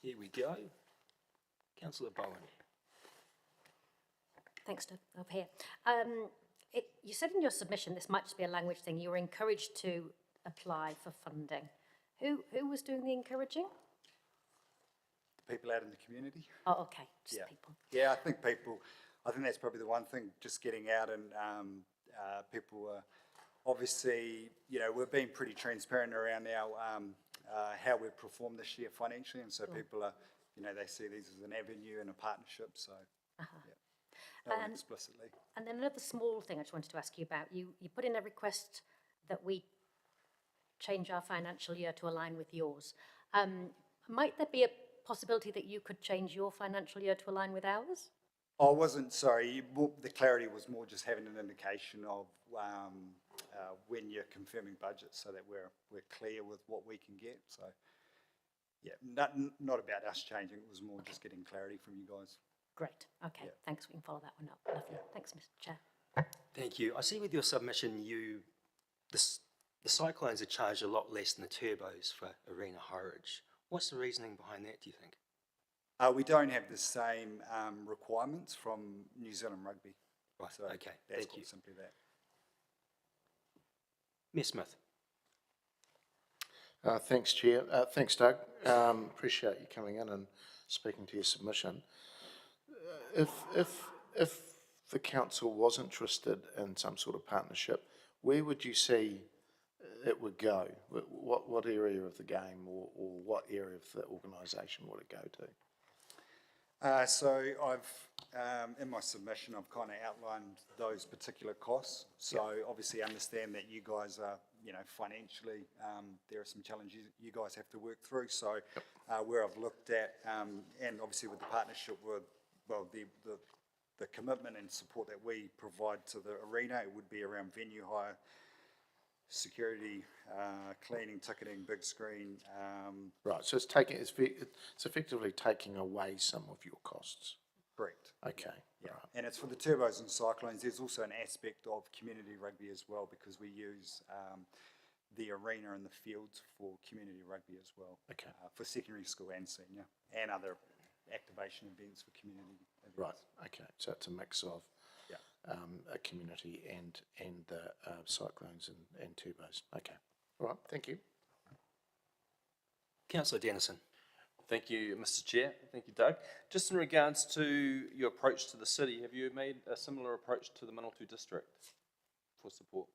Here we go. Councillor Bowen. Thanks, Doug. Up here. You said in your submission, this might just be a language thing, you were encouraged to apply for funding. Who was doing the encouraging? The people out in the community. Oh, okay. Just Yeah. people. Yeah, I think that's probably the one thing, just getting out and people are obviously, we're being pretty transparent around our how we've performed this year financially, and so people are, they see these as an avenue and a partnership, so explicitly. And then another small thing I just wanted to ask you about. You put in a request that we change our financial year to align with yours. Might there be a possibility that you could change your financial year to align with ours? I wasn't, sorry, the clarity was more just having an indication of when you're confirming budgets so that we're clear with what we can get. So, yeah, not about us changing, it was more just getting clarity from you guys. Great, okay, Yeah. thanks, we can follow that one up. Lovely, thanks, Mr Chair. Thank you. I see with your submission, the Cyclones are charged a lot less than the Turbos for Arena Horridge. What's the reasoning behind that, do you think? We don't have the same requirements from New Zealand Rugby. Right, So okay, that's thank you. simply that. Ms Smith. Thanks, Chair. Thanks, Doug. Appreciate you coming in and speaking to your submission. If the council was interested in some sort of partnership, where would you see it would go? What area of the game or what area of the organisation would it go to? So I've, in my submission, I've kind of outlined those particular costs. So obviously understand that you guys are, financially, there are some challenges you guys have to work through. So where I've looked at, and obviously with the partnership with, the commitment and support that we provide to the arena, it would be around venue hire, security, cleaning, ticketing, big screen. Right, so it's effectively taking away some of your costs. Correct. Okay. Yeah, Right. and it's for the Turbos and Cyclones. There's also an aspect of community rugby as well, because we use the arena and the fields for community rugby as well. Okay. For secondary school and senior, and other activation events for community events. Right. Okay. So it's a mix of a community and the Cyclones and Turbos. Okay. All right. Thank you. Councillor Dennison. Thank you, Mr Chair. Thank you, Doug. Just in regards to your approach to the city, have you made a similar approach to the Manawatu district for support?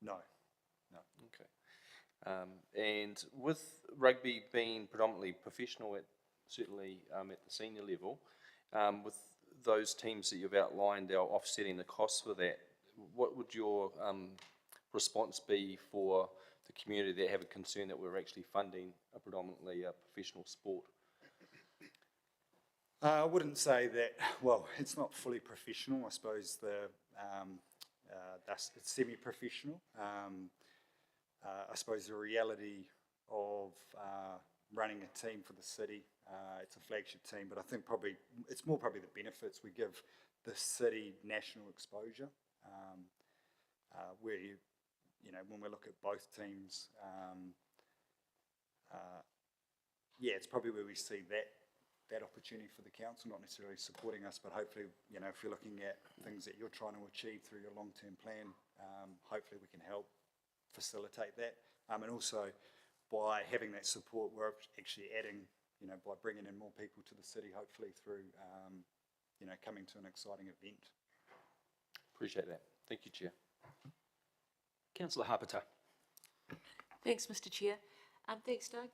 No. Okay. And with rugby being predominantly professional, certainly at the senior level, with those teams that you've outlined are offsetting the costs for that, what would your response be for the community that have a concern that we're actually funding a predominantly professional sport? I wouldn't say that, well, it's not fully professional. I suppose it's semi-professional. I suppose the reality of running a team for the city, it's a flagship team, but I think it's more probably the benefits we give the city national exposure, where when we look at both teams, it's probably where we see that opportunity for the council, not necessarily supporting us, but hopefully, if you're looking at things that you're trying to achieve through your long-term plan, hopefully we can help facilitate that. And also, by having that support, we're actually adding, by bringing in more people to the city, hopefully through, coming to an exciting event. Appreciate that. Thank you, Chair. Councillor Harpiter. Thanks, Mr Chair. Thanks, Doug.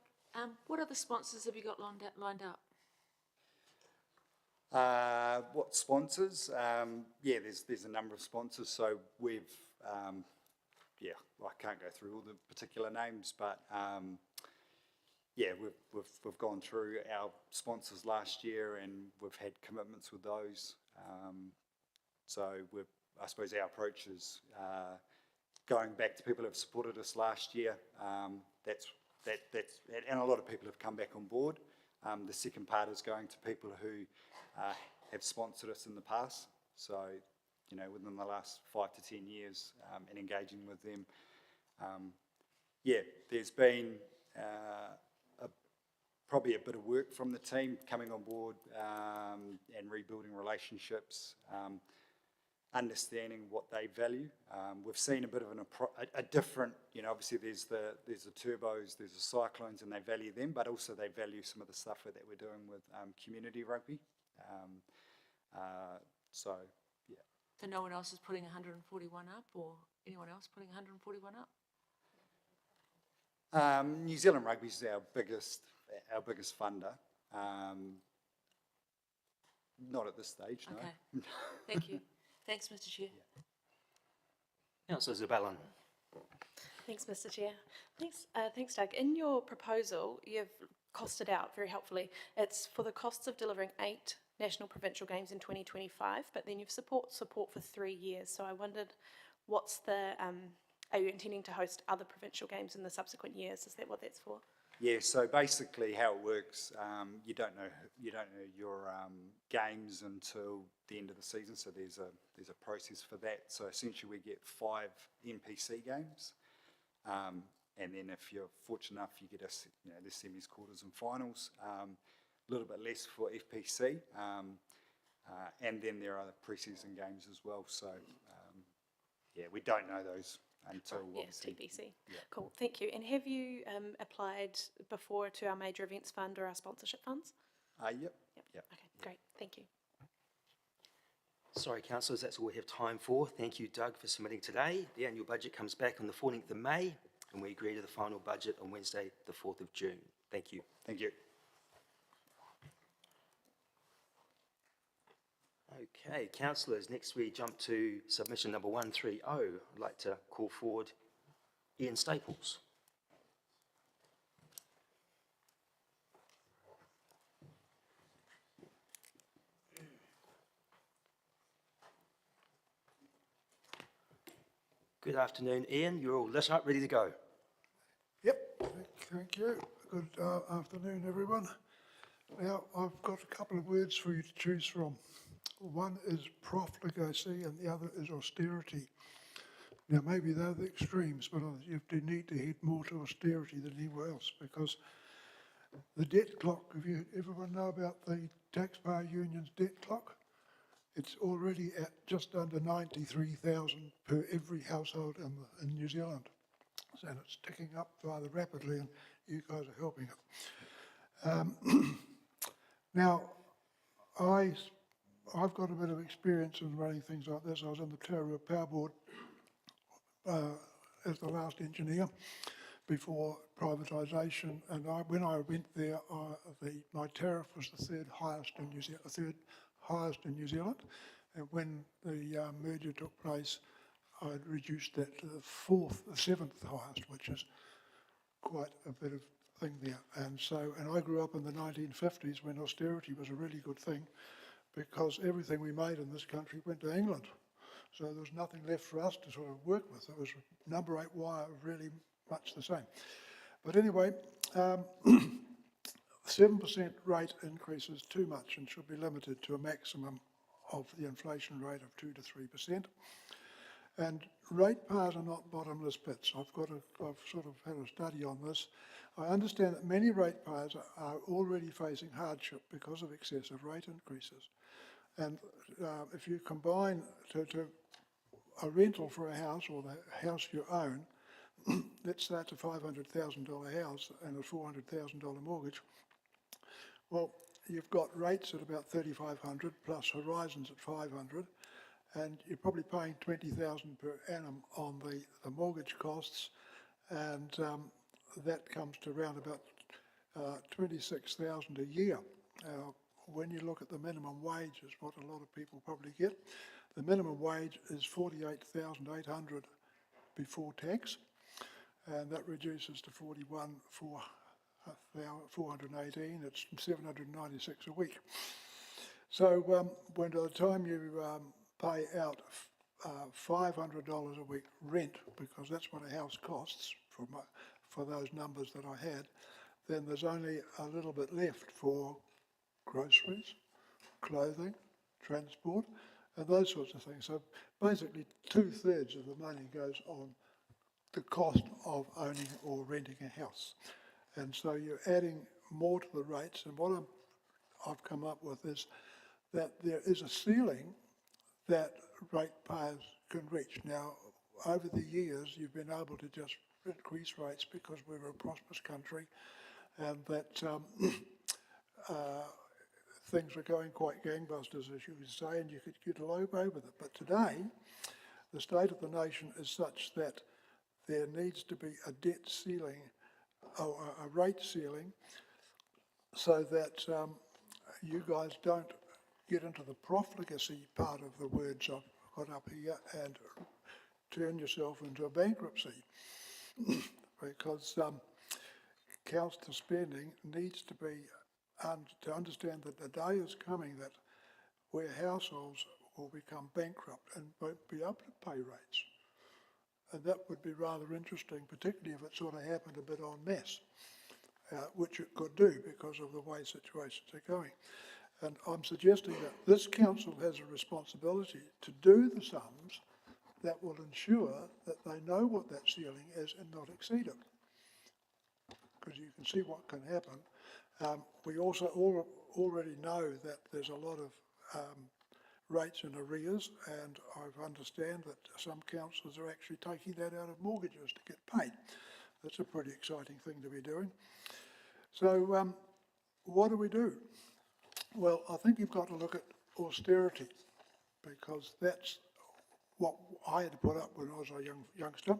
What other sponsors have you got lined up? What sponsors? Yeah, there's a number of sponsors. So we've, yeah, I can't go through all the particular names, but yeah, we've gone through our sponsors last year, and we've had commitments with those. So I suppose our approach is going back to people who have supported us last year. And a lot of people have come back on board. The second part is going to people who have sponsored us in the past. So, you know, within the last 5 to 10 years, and engaging with them. Yeah, there's been probably a bit of work from the team coming on board and rebuilding relationships, understanding what they value. We've seen a bit of a different, you know, obviously there's the Turbos, there's the Cyclones, and they value them, but also they value some of the stuff that we're doing with community rugby. So, yeah. So no one else is putting 141 up, or anyone else putting 141 up? New Zealand Rugby is our biggest funder. Not at this stage, no. Okay, thank you. Thanks, Mr Chair. Councillor Zabellan. Thanks, Mr Chair. Thanks, Doug. In your proposal, you've costed out very helpfully. It's for the costs of delivering 8 national provincial games in 2025, but then you've support for 3 years. So I wondered, what's the, are you intending to host other provincial games in the subsequent years? Is that what that's for? Yeah, so basically how it works, you don't know your games until the end of the season. So there's a process for that. So essentially we get 5 NPC games, and then if you're fortunate enough, you get the semis, quarters, and finals. A little bit less for FPC, and then there are pre-season games as well. So yeah, we don't know those until yes, TPC. Yeah. Cool, thank you. And have you applied before to our major events fund or our sponsorship funds? Yep. Okay, great, thank you. Sorry, councillors, that's all we have time for. Thank you, Doug, for submitting today. The annual budget comes back on the 14th of May, and we agree to the final budget on Wednesday, the 4th of June. Thank you. Thank you. Okay, councillors, next we jump to submission number 130. I'd like to call forward Ian Staples. Good afternoon, Ian. You're all lit up, ready to go. Yep, thank you. Good afternoon, everyone. Now, I've got a couple of words for you to choose from. One is profligacy and the other is austerity. Now, maybe they're the extremes, but you need to head more to austerity than anywhere else, because the debt clock, if everyone know about the taxpayer union's debt clock, it's already at just under 93,000 per every household in New Zealand. And it's ticking up rather rapidly, and you guys are helping it. Now, I've got a bit of experience in running things like this. I was on the Taurua Power Board as the last engineer before privatisation, and when I went there, my tariff was the third highest in New Zealand, and when the merger took place, I'd reduced that to the 7th highest, which is quite a bit of thing there. And I grew up in the 1950s when austerity was a really good thing, because everything we made in this country went to England. So there was nothing left for us to sort of work with. It was number 8 wire, really much the same. But anyway, 7% rate increase is too much and should be limited to a maximum of the inflation rate of 2 to 3%. And ratepayers are not bottomless pits. I've sort of had a study on this. I understand that many ratepayers are already facing hardship because of excessive rate increases. And if you combine to a rental for a house or the house you own, let's say it's a $500,000 house and a $400,000 mortgage, well, you've got rates at about $3,500 plus Horizons at $500, and you're probably paying 20,000 per annum on the mortgage costs, and that comes to around about 26,000 a year. When you look at the minimum wage, is what a lot of people probably get. The minimum wage is 48,800 before tax, and that reduces to 41,418. It's 796 a week. So when by the time you pay out $500 a week rent, because that's what a house costs for those numbers that I had, then there's only a little bit left for groceries, clothing, transport, and those sorts of things. So basically 2/3 of the money goes on the cost of owning or renting a house. And so you're adding more to the rates, and what I've come up with is that there is a ceiling that ratepayers can reach. Now, over the years, you've been able to just increase rates because we're a prosperous country, and that things are going quite gangbusters, as you would say, and you could get away with it. But today, the state of the nation is such that there needs to be a debt ceiling, or a rate ceiling, so that you guys don't get into the profligacy part of the words I've got up here and turn yourself into a bankruptcy. Because council spending needs to be, to understand that the day is coming that where households will become bankrupt and won't be able to pay rates. And that would be rather interesting, particularly if it sort of happened a bit en masse, which it could do because of the way situations are going. And I'm suggesting that this council has a responsibility to do the sums that will ensure that they know what that ceiling is and not exceed it. Because you can see what can happen. We also already know that there's a lot of rates in arrears, and I understand that some councillors are actually taking that out of mortgages to get paid. That's a pretty exciting thing to be doing. So what do we do? Well, I think you've got to look at austerity, because that's what I had to put up when I was a youngster.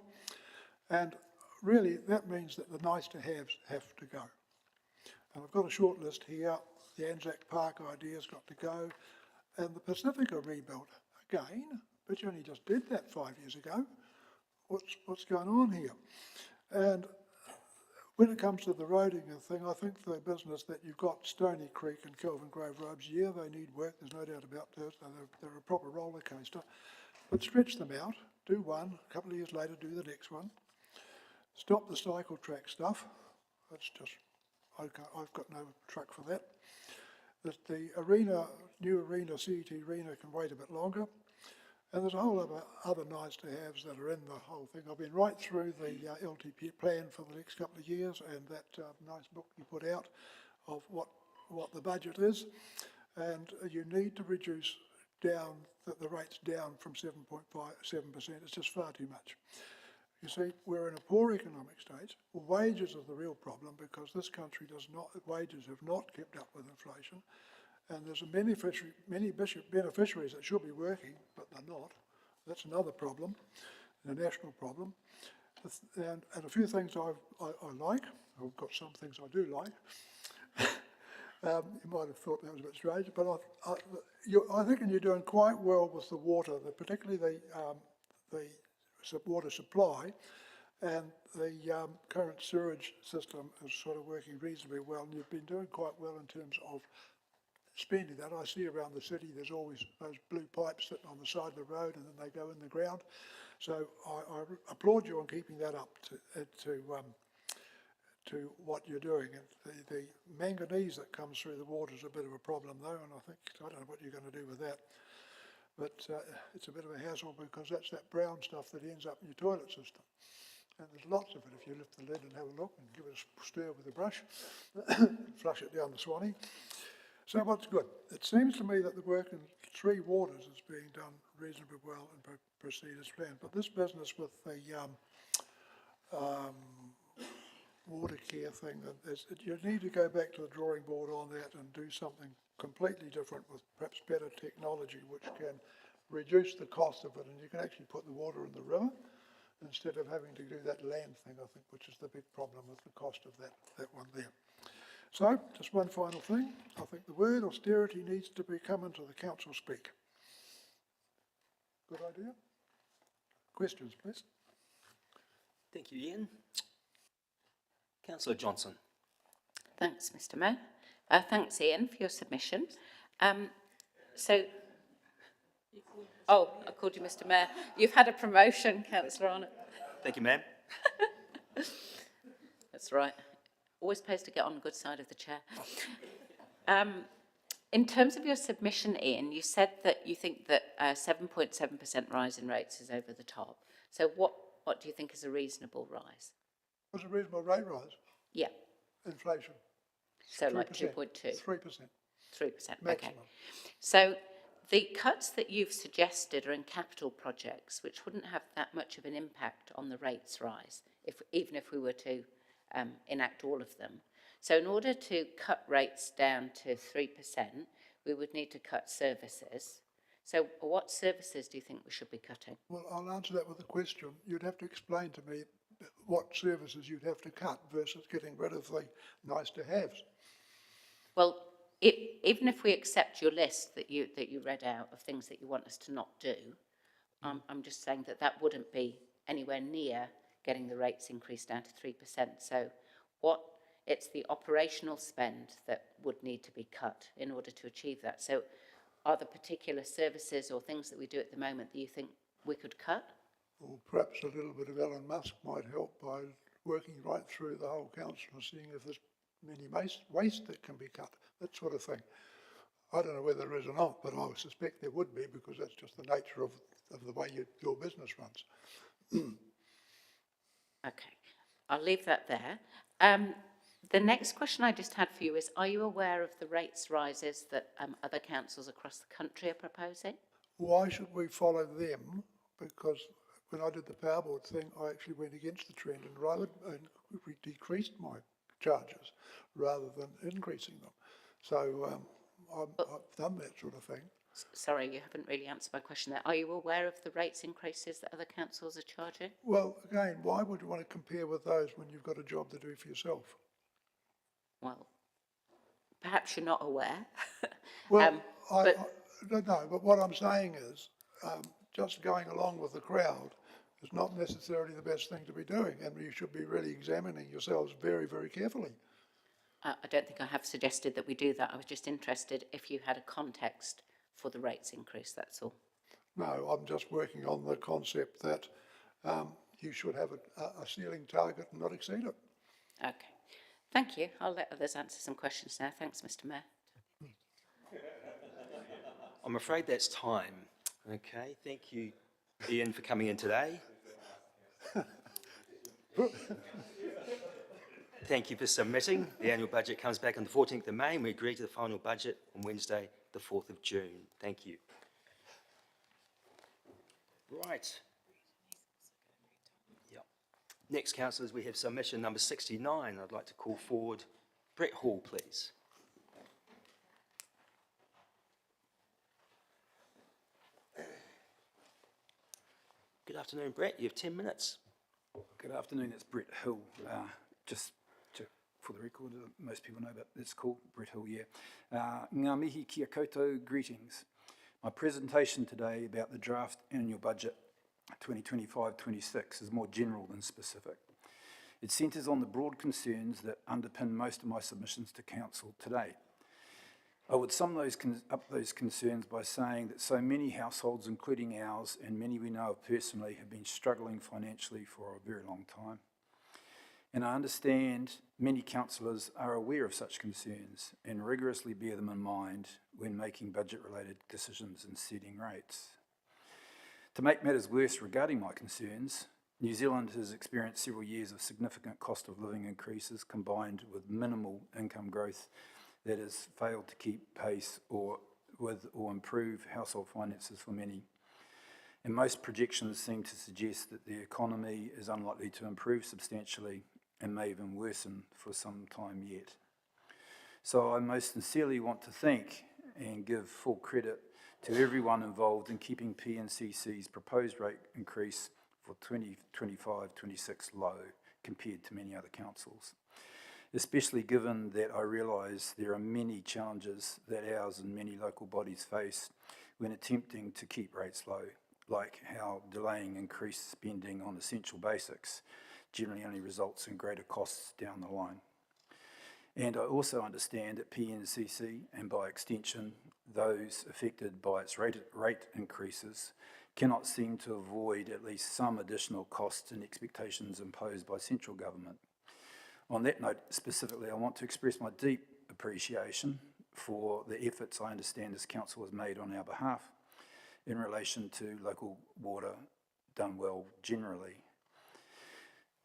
And really, that means that the nice-to-haves have to go. And I've got a short list here. The Anzac Park idea's got to go. And the Pacifica rebuild, again, but you only just did that 5 years ago. What's going on here? And when it comes to the roading thing, I think the business that you've got Stony Creek and Kelvin Grove roads, yeah, they need work, there's no doubt about that. They're a proper roller coaster. But stretch them out, do one, a couple of years later do the next one. Stop the cycle track stuff. That's just, I've got no truck for that. The arena, new arena, CET arena can wait a bit longer. And there's a whole other nice to haves that are in the whole thing. I've been right through the LTP plan for the next couple of years, and that nice book you put out of what the budget is. And you need to reduce down the rates down from 7.57%. It's just far too much. You see, we're in a poor economic state. Wages are the real problem, because this country wages have not kept up with inflation. And there's many beneficiaries that should be working, but they're not. That's another problem, a national problem. And a few things I like. I've got some things I do like. You might have thought that was a bit strange, but I think you're doing quite well with the water, particularly the water supply, and the current sewage system is sort of working reasonably well, and you've been doing quite well in terms of spending that. I see around the city there's always those blue pipes sitting on the side of the road, and then they go in the ground. So I applaud you on keeping that up to what you're doing. And the manganese that comes through the water is a bit of a problem though, and I don't know what you're going to do with that. But it's a bit of a hassle, because that's that brown stuff that ends up in your toilet system. And there's lots of it if you lift the lid and have a look and give it a stir with a brush, flush it down the Swanee. So what's good? It seems to me that the work in Three Waters is being done reasonably well and proceed as planned. But this business with the water care thing, you need to go back to the drawing board on that and do something completely different with perhaps better technology, which can reduce the cost of it, and you can actually put the water in the river instead of having to do that land thing, I think, which is the big problem with the cost of that one there. So, just one final thing. I think the word austerity needs to be come into the council speak. Good idea? Questions, please. Thank you, Ian. Councillor Johnson. Thanks, Mr Mayor. Thanks, Ian, for your submission. Oh, I called you Mr Mayor. You've had a promotion, Councillor Arnott. Thank you, ma'am. That's right. Always pays to get on the good side of the chair. In terms of your submission, Ian, you said that you think that 7.7% rise in rates is over the top. So what do you think is a reasonable rise? What's a reasonable rate rise? Yeah. Inflation. So 3%. like 2.2? 3%. 3%, okay. Maximum. So the cuts that you've suggested are in capital projects, which wouldn't have that much of an impact on the rates rise, even if we were to enact all of them. So in order to cut rates down to 3%, we would need to cut services. So what services do you think we should be cutting? Well, I'll answer that with a question. You'd have to explain to me what services you'd have to cut versus getting rid of the nice-to-haves. Well, even if we accept your list that you read out of things that you want us to not do, I'm just saying that wouldn't be anywhere near getting the rates increased down to 3%. So it's the operational spend that would need to be cut in order to achieve that. So are there particular services or things that we do at the moment that you think we could cut? Or perhaps a little bit of Elon Musk might help by working right through the whole council and seeing if there's any waste that can be cut, that sort of thing. I don't know whether there is or not, but I would suspect there would be, because that's just the nature of the way your business runs. Okay, I'll leave that there. The next question I just had for you is, are you aware of the rates rises that other councils across the country are proposing? Why should we follow them? Because when I did the power board thing, I actually went against the trend and decreased my charges rather than increasing them. So I've done that sort of thing. Sorry, you haven't really answered my question there. Are you aware of the rates increases that other councils are charging? Well, again, why would you want to compare with those when you've got a job to do for yourself? Well, perhaps you're not aware. Well, no, but what I'm saying is just going along with the crowd is not necessarily the best thing to be doing, and you should be really examining yourselves very, very carefully. I don't think I have suggested that we do that. I was just interested if you had a context for the rates increase, that's all. No, I'm just working on the concept that you should have a ceiling target and not exceed it. Okay. Thank you. I'll let others answer some questions now. Thanks, Mr Mayor. I'm afraid that's time. Okay, thank you, Ian, for coming in today. Thank you for submitting. The annual budget comes back on the 14th of May, and we agree to the final budget on Wednesday, the 4th of June. Thank you. Right. Yep. Next, councillors, we have submission number 69. I'd like to call forward Brett Hall, please. Good afternoon, Brett. You have 10 minutes. Good afternoon, it's Brett Hill. For the record, most people know about this call, Brett Hill, yeah. Ngā mihi kia koutou, greetings. My presentation today about the draft annual budget 2025-26 is more general than specific. It centres on the broad concerns that underpin most of my submissions to Council today. I would sum up those concerns by saying that so many households, including ours, and many we know of personally, have been struggling financially for a very long time. And I understand many councillors are aware of such concerns and rigorously bear them in mind when making budget-related decisions and setting rates. To make matters worse regarding my concerns, New Zealand has experienced several years of significant cost of living increases combined with minimal income growth that has failed to keep pace or improve household finances for many. And most projections seem to suggest that the economy is unlikely to improve substantially and may even worsen for some time yet. So I most sincerely want to thank and give full credit to everyone involved in keeping PNCC's proposed rate increase for 2025-26 low compared to many other councils, especially given that I realise there are many challenges that ours and many local bodies face when attempting to keep rates low, like how delaying increased spending on essential basics generally only results in greater costs down the line. And I also understand that PNCC, and by extension those affected by its rate increases, cannot seem to avoid at least some additional costs and expectations imposed by central government. On that note specifically, I want to express my deep appreciation for the efforts I understand this council has made on our behalf in relation to local water done well generally.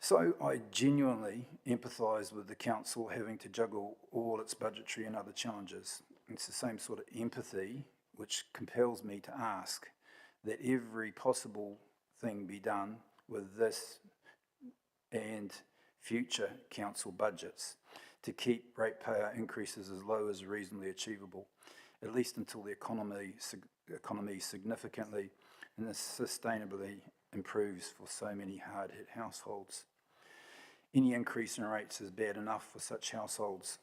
So I genuinely empathise with the council having to juggle all its budgetary and other challenges. It's the same sort of empathy which compels me to ask that every possible thing be done with this and future council budgets to keep ratepayer increases as low as reasonably achievable, at least until the economy significantly and sustainably improves for so many hard-hit households. Any increase in rates is bad enough for such households,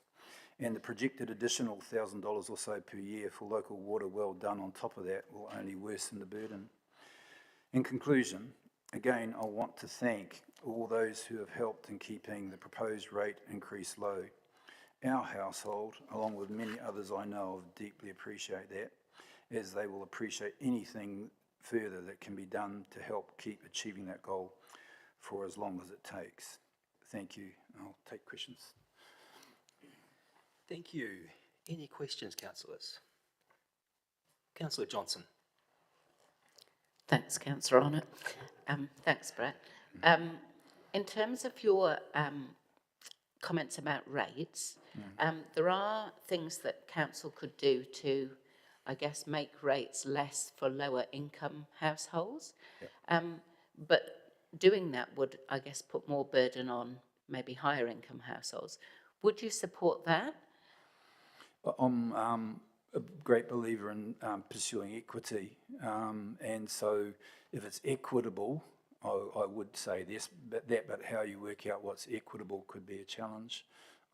and the projected additional $1,000 or so per year for local water well done on top of that will only worsen the burden. In conclusion, again, I want to thank all those who have helped in keeping the proposed rate increase low. Our household, along with many others I know of, deeply appreciate that, as they will appreciate anything further that can be done to help keep achieving that goal for as long as it takes. Thank you. I'll take questions. Thank you. Any questions, councillors? Councillor Johnson. Thanks, Councillor Arnott. Thanks, Brett. In terms of your comments about rates, there are things that council could do to, I guess, make rates less for lower income households. Yep. But doing that would, I guess, put more burden on maybe higher income households. Would you support that? I'm a great believer in pursuing equity, and so if it's equitable, I would say this, but how you work out what's equitable could be a challenge.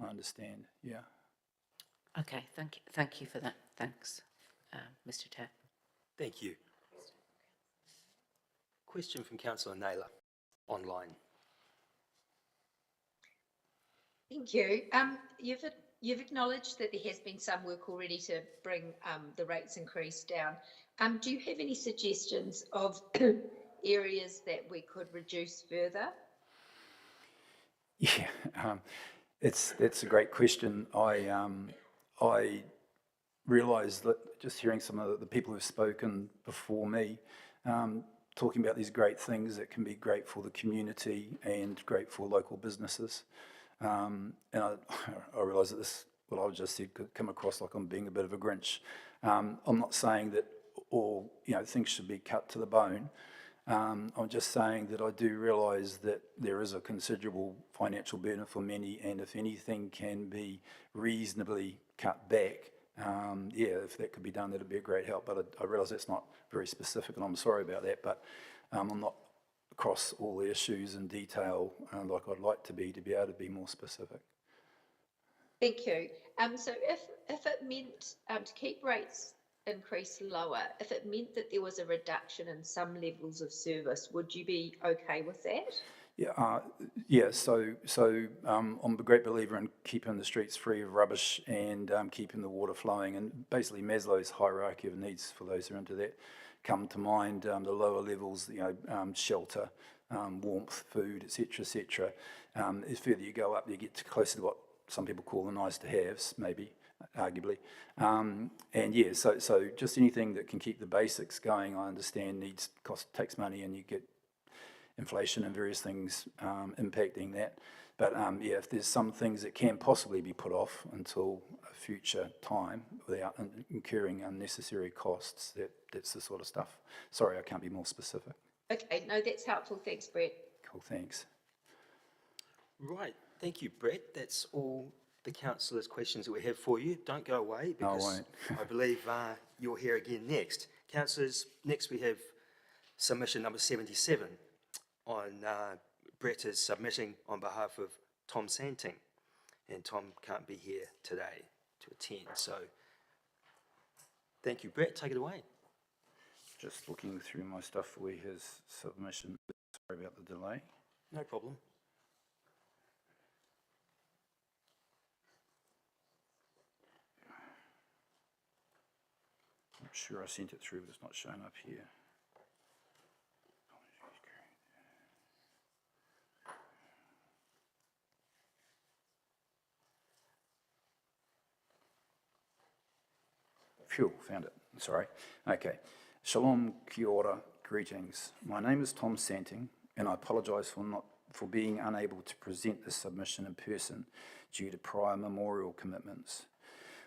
I understand, yeah. Okay, thank you for that. Thanks, Mr. Chair. Thank you. Question from Councillor Naylor, online. Thank you. You've acknowledged that there has been some work already to bring the rates increase down. Do you have any suggestions of areas that we could reduce further? Yeah, that's a great question. I realise that just hearing some of the people who've spoken before me, talking about these great things that can be great for the community and great for local businesses. And I realise that this, what I've just said, could come across like I'm being a bit of a Grinch. I'm not saying that all things should be cut to the bone. I'm just saying that I do realise that there is a considerable financial burden for many, and if anything can be reasonably cut back, if that could be done, that'd be a great help. But I realise that's not very specific, and I'm sorry about that. But I'm not across all the issues in detail like I'd like to be able to be more specific. Thank you. So if it meant to keep rates increase lower, if it meant that there was a reduction in some levels of service, would you be okay with that? Yeah, so I'm a great believer in keeping the streets free of rubbish and keeping the water flowing, and basically Maslow's hierarchy of needs, for those who are into that, come to mind. The lower levels, shelter, warmth, food, etc. As further you go up, you get closer to what some people call the nice to haves, maybe, arguably. So just anything that can keep the basics going, I understand takes money, and you get inflation and various things impacting that. But if there's some things that can possibly be put off until a future time without incurring unnecessary costs, that's the sort of stuff. Sorry, I can't be more specific. Okay, no, that's helpful. Thanks, Brett. Cool, thanks. Right, thank you, Brett. That's all the councillors' questions that we have for you. Don't go away, because I believe you're here again next. Councillors, next we have submission number 77 on Brett is submitting on behalf of Tom Santing. And Tom can't be here today to attend, so thank you, Brett. Take it away. Just looking through my stuff for his submission. Sorry about the delay. No problem. I'm sure I sent it through, but it's not showing up here. Phew, found it. Sorry. Okay. Shalom, kia ora, greetings. My name is Tom Santing, and I apologise for being unable to present this submission in person due to prior memorial commitments.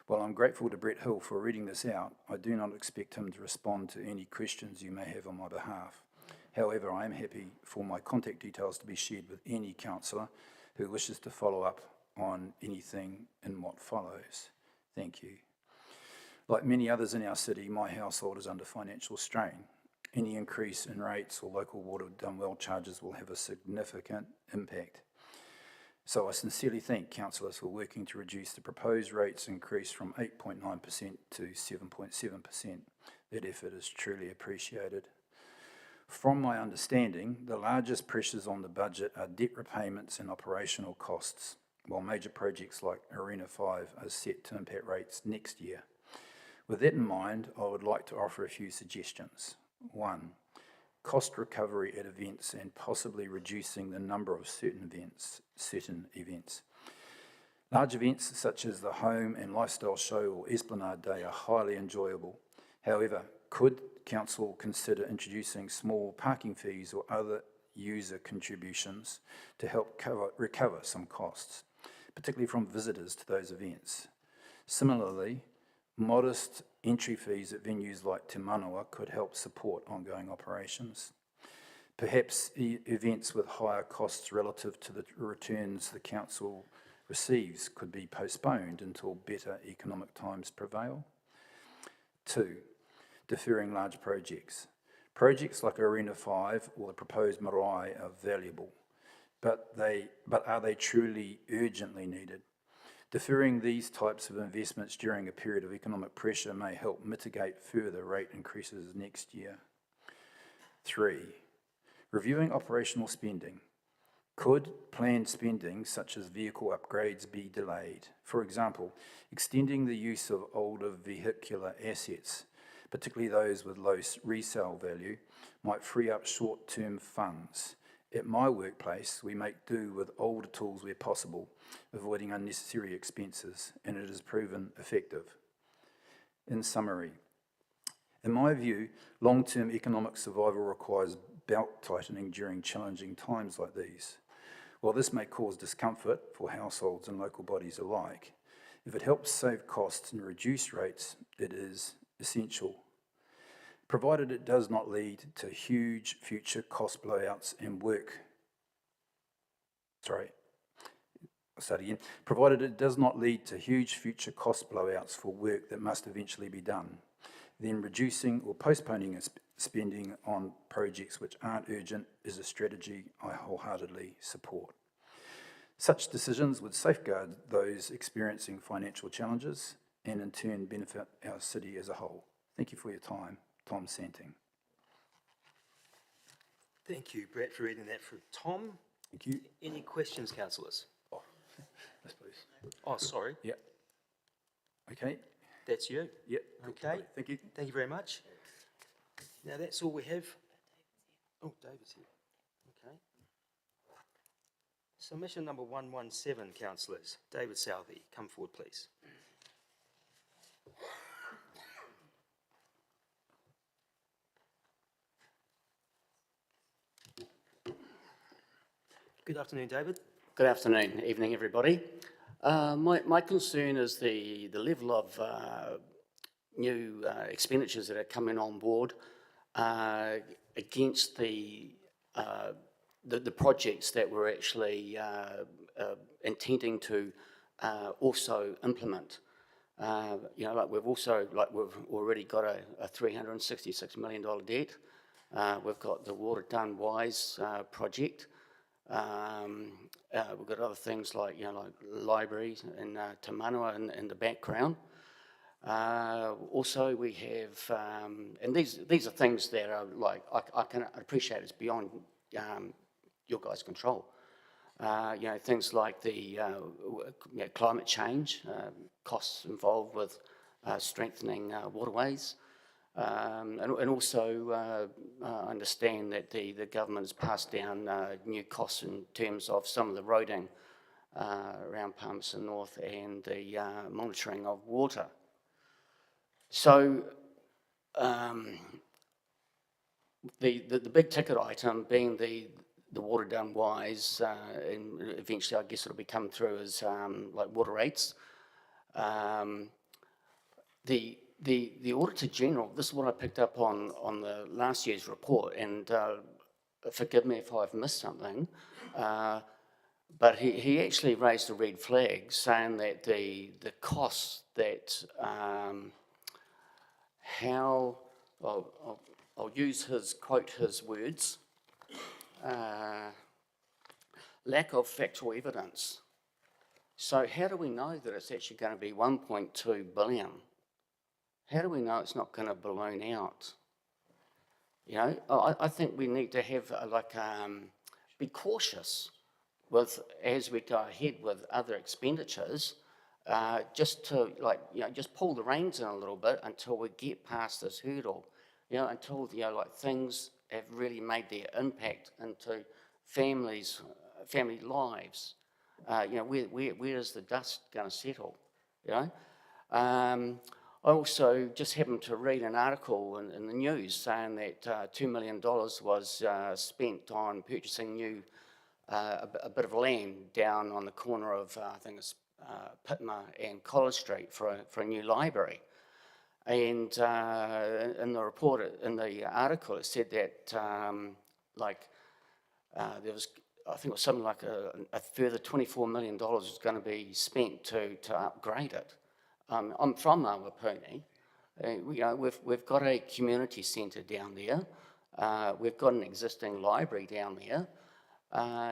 While I'm grateful to Brett Hill for reading this out, I do not expect him to respond to any questions you may have on my behalf. However, I am happy for my contact details to be shared with any councillor who wishes to follow up on anything in what follows. Thank you. Like many others in our city, my household is under financial strain. Any increase in rates or local water done well charges will have a significant impact. So I sincerely thank councillors for working to reduce the proposed rates increase from 8.9% to 7.7%. That effort is truly appreciated. From my understanding, the largest pressures on the budget are debt repayments and operational costs, while major projects like Arena 5 are set to impact rates next year. With that in mind, I would like to offer a few suggestions. 1. Cost recovery at events and possibly reducing the number of certain events. Large events such as the Home and Lifestyle Show or Esplanade Day are highly enjoyable. However, could Council consider introducing small parking fees or other user contributions to help recover some costs, particularly from visitors to those events? Similarly, modest entry fees at venues like Te Manawa could help support ongoing operations. Perhaps events with higher costs relative to the returns the council receives could be postponed until better economic times prevail. 2. Deferring large projects. Projects like Arena 5 or the proposed marae are valuable, but are they truly urgently needed? Deferring these types of investments during a period of economic pressure may help mitigate further rate increases next year. 3. Reviewing operational spending. Could planned spending such as vehicle upgrades be delayed? For example, extending the use of older vehicular assets, particularly those with low resale value, might free up short-term funds. At my workplace, we make do with older tools where possible, avoiding unnecessary expenses, and it has proven effective. In summary, in my view, long-term economic survival requires belt tightening during challenging times like these. While this may cause discomfort for households and local bodies alike, if it helps save costs and reduce rates, it is essential, provided it does not lead to huge future cost blowouts and provided it does not lead to huge future cost blowouts for work that must eventually be done, then reducing or postponing spending on projects which aren't urgent is a strategy I wholeheartedly support. Such decisions would safeguard those experiencing financial challenges and in turn benefit our city as a whole. Thank you for your time. Tom Santing. Thank you, Brett, for reading that from Tom. Thank you. Any questions, councillors? Yes, please. Oh, sorry. Yeah. Okay. That's you? Yep. Okay. Thank you. Thank you very much. Now, that's all we have. Oh, David's here. Okay. Submission number 117, councillors. David Southey, come forward, please. Good afternoon, David. Good afternoon, evening, everybody. My concern is the level of new expenditures that are coming on board against the projects that we're actually intending to also implement. You know, like we've also, like we've already got a $366 million debt. We've got the Water Done Wise project. We've got other things like, you know, like libraries in Te Manawa in the background. Also, we have, and these are things that are like, I can appreciate it's beyond your guys' control. You know, things like the you know, climate change, costs involved with strengthening waterways. And also understand that the government has passed down new costs in terms of some of the roading around Palmerston North and the monitoring of water. So the big ticket item being the Water Done Wise, and eventually I guess it'll be coming through as like water rates. The Auditor General, this is what I picked up on the last year's report, and forgive me if I've missed something, but he actually raised a red flag saying that the costs that how, I'll use his words, lack of factual evidence. So how do we know that it's actually going to be 1.2 billion? How do we know it's not going to balloon out? You know, I think we need to have be cautious with, as we go ahead with other expenditures, just to just pull the reins in a little bit until we get past this hurdle. You know, until things have really made their impact into family lives. You know, where is the dust going to settle? You know. I also just happened to read an article in the news saying that $2 million was spent on purchasing a bit of land down on the corner of, I think it's Pitma and College Street for a new library. And in the report, in the article, it said that there was, I think it was something like a further $24 million was going to be spent to upgrade it. I'm from Awapuni. You know, we've got a community centre down there. We've got an existing library down there.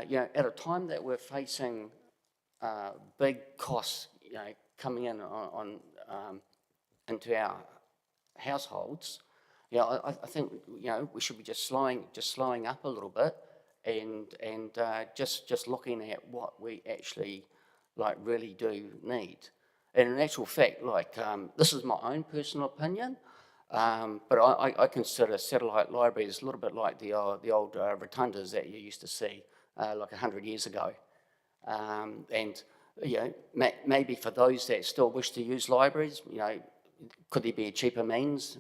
You know, at a time that we're facing big costs, you know, coming in into our households, you know, I think, you know, we should be just slowing up a little bit and just looking at what we actually really do need. And in actual fact, this is my own personal opinion, but I consider satellite libraries a little bit like the old rotundas that you used to see 100 years ago. And you know, maybe for those that still wish to use libraries, you know, could there be a cheaper means,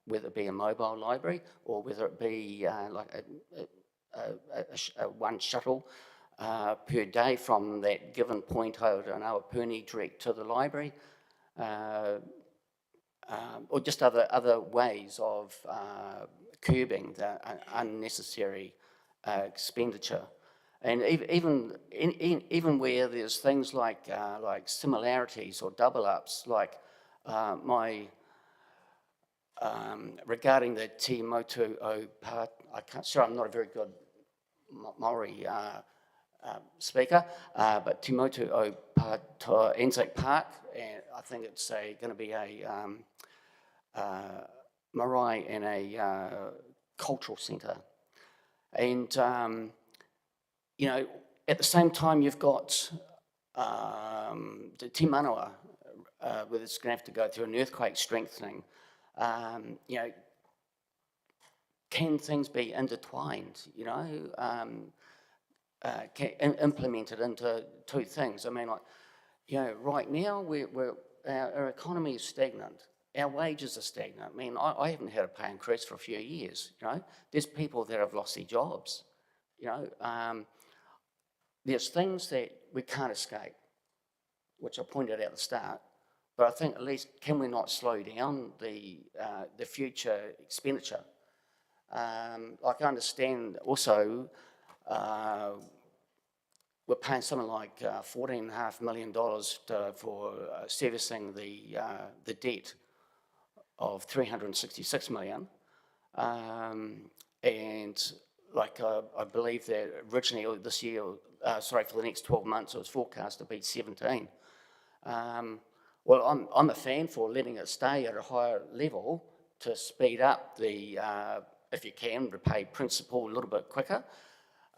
whether it be a mobile library or whether it be one shuttle per day from that given point out in Awapuni direct to the library, or just other ways of curbing the unnecessary expenditure. And even where there's things like similarities or double ups, regarding the Te Motu o Pātoa, I'm not a very good Maori speaker, but Te Motu o Pātoa Anzac Park, and I think it's going to be a marae and a cultural centre. And, you know, at the same time you've got the Te Manawa, where it's going to have to go through an earthquake strengthening. You know, can things be intertwined, you know? Implemented into two things. I mean, you know, right now our economy is stagnant. Our wages are stagnant. I mean, I haven't had a pay increase for a few years. You know, there's people that have lost their jobs. You know, there's things that we can't escape, which I pointed out at the start. But I think at least can we not slow down the future expenditure? I can understand also. we're paying something like $14.5 million for servicing the debt of 366 million. And like I believe that originally this year, for the next 12 months, it was forecast to be 17. Well, I'm a fan for letting it stay at a higher level to speed up the, if you can, repay principal a little bit quicker,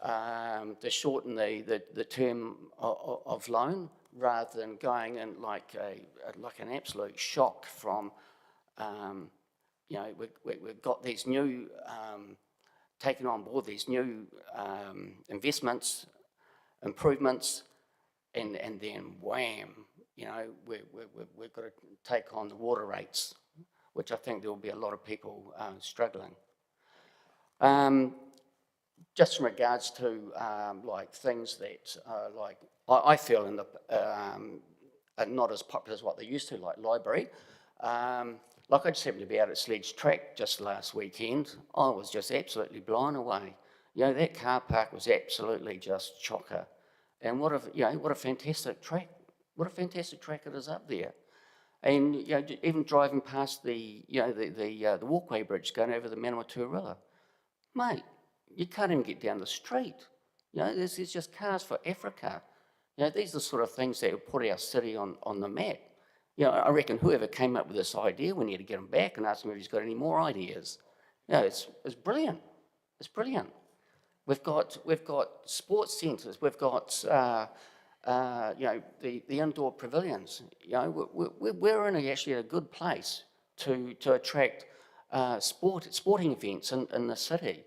to shorten the term of loan, rather than going in like an absolute shock from, you know, we've got these new, taking on board these new investments, improvements, and then wham, you know, we've got to take on the water rates, which I think there will be a lot of people struggling. Just in regards to like things that like I feel in the are not as popular as what they used to, like library. Like I just happened to be out at Sledge Track just last weekend. I was just absolutely blown away. You know, that car park was absolutely just chocker. And what a fantastic track. What a fantastic track it is up there. And you know, even driving past the walkway bridge going over the Manawatu River, mate, you can't even get down the street. You know, there's just cars for Africa. You know, these are the sort of things that would put our city on the map. You know, I reckon whoever came up with this idea, we need to get him back and ask him if he's got any more ideas. You know, it's brilliant. It's brilliant. We've got sports centres. We've got you know, the indoor pavilions. You know, we're actually a good place to attract sporting events in the city.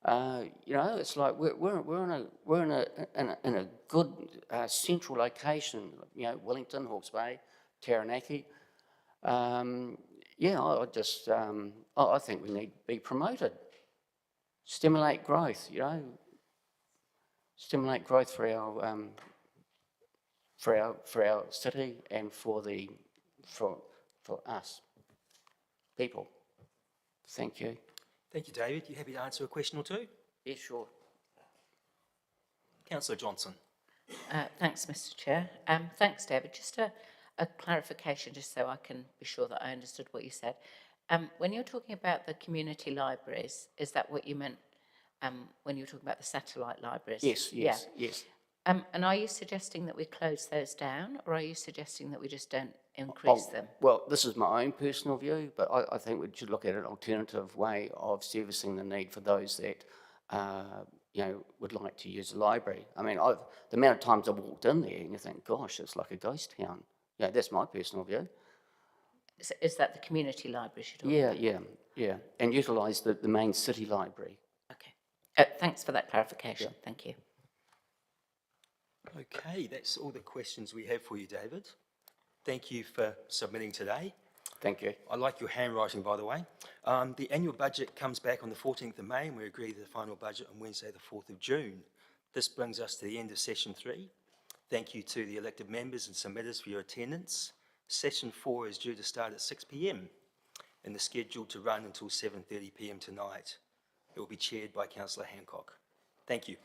You know, it's like we're in a good central location. You know, Wellington, Hawke's Bay, Taranaki. Yeah, I think we need to be promoted. Stimulate growth. You know, stimulate growth for our city and for us people. Thank you. Thank you, David. You happy to answer a question or two? Yeah, sure. Councillor Johnson. Thanks, Mr. Chair. Thanks, David. Just a clarification, just so I can be sure that I understood what you said. When you're talking about the community libraries, is that what you meant when you were talking about the satellite libraries? Yes. And are you suggesting that we close those down, or are you suggesting that we just don't increase them? Well, this is my own personal view, but I think we should look at an alternative way of servicing the need for those that you know, would like to use the library. I mean, the amount of times I've walked in there and you think, gosh, it's like a ghost town. Yeah, that's my personal view. Is that the community library you're talking about? Yeah. And utilise the main city library. Okay. Thanks for that clarification. Yeah. Thank you. Okay, that's all the questions we have for you, David. Thank you for submitting today. Thank you. I like your handwriting, by the way. The annual budget comes back on the 14th of May, and we agree to the final budget on Wednesday, the 4th of June. This brings us to the end of session 3. Thank you to the elected members and submitters for your attendance. Session 4 is due to start at 6 p.m. and is scheduled to run until 7:30 p.m. tonight. It will be chaired by Councillor Hancock. Thank you.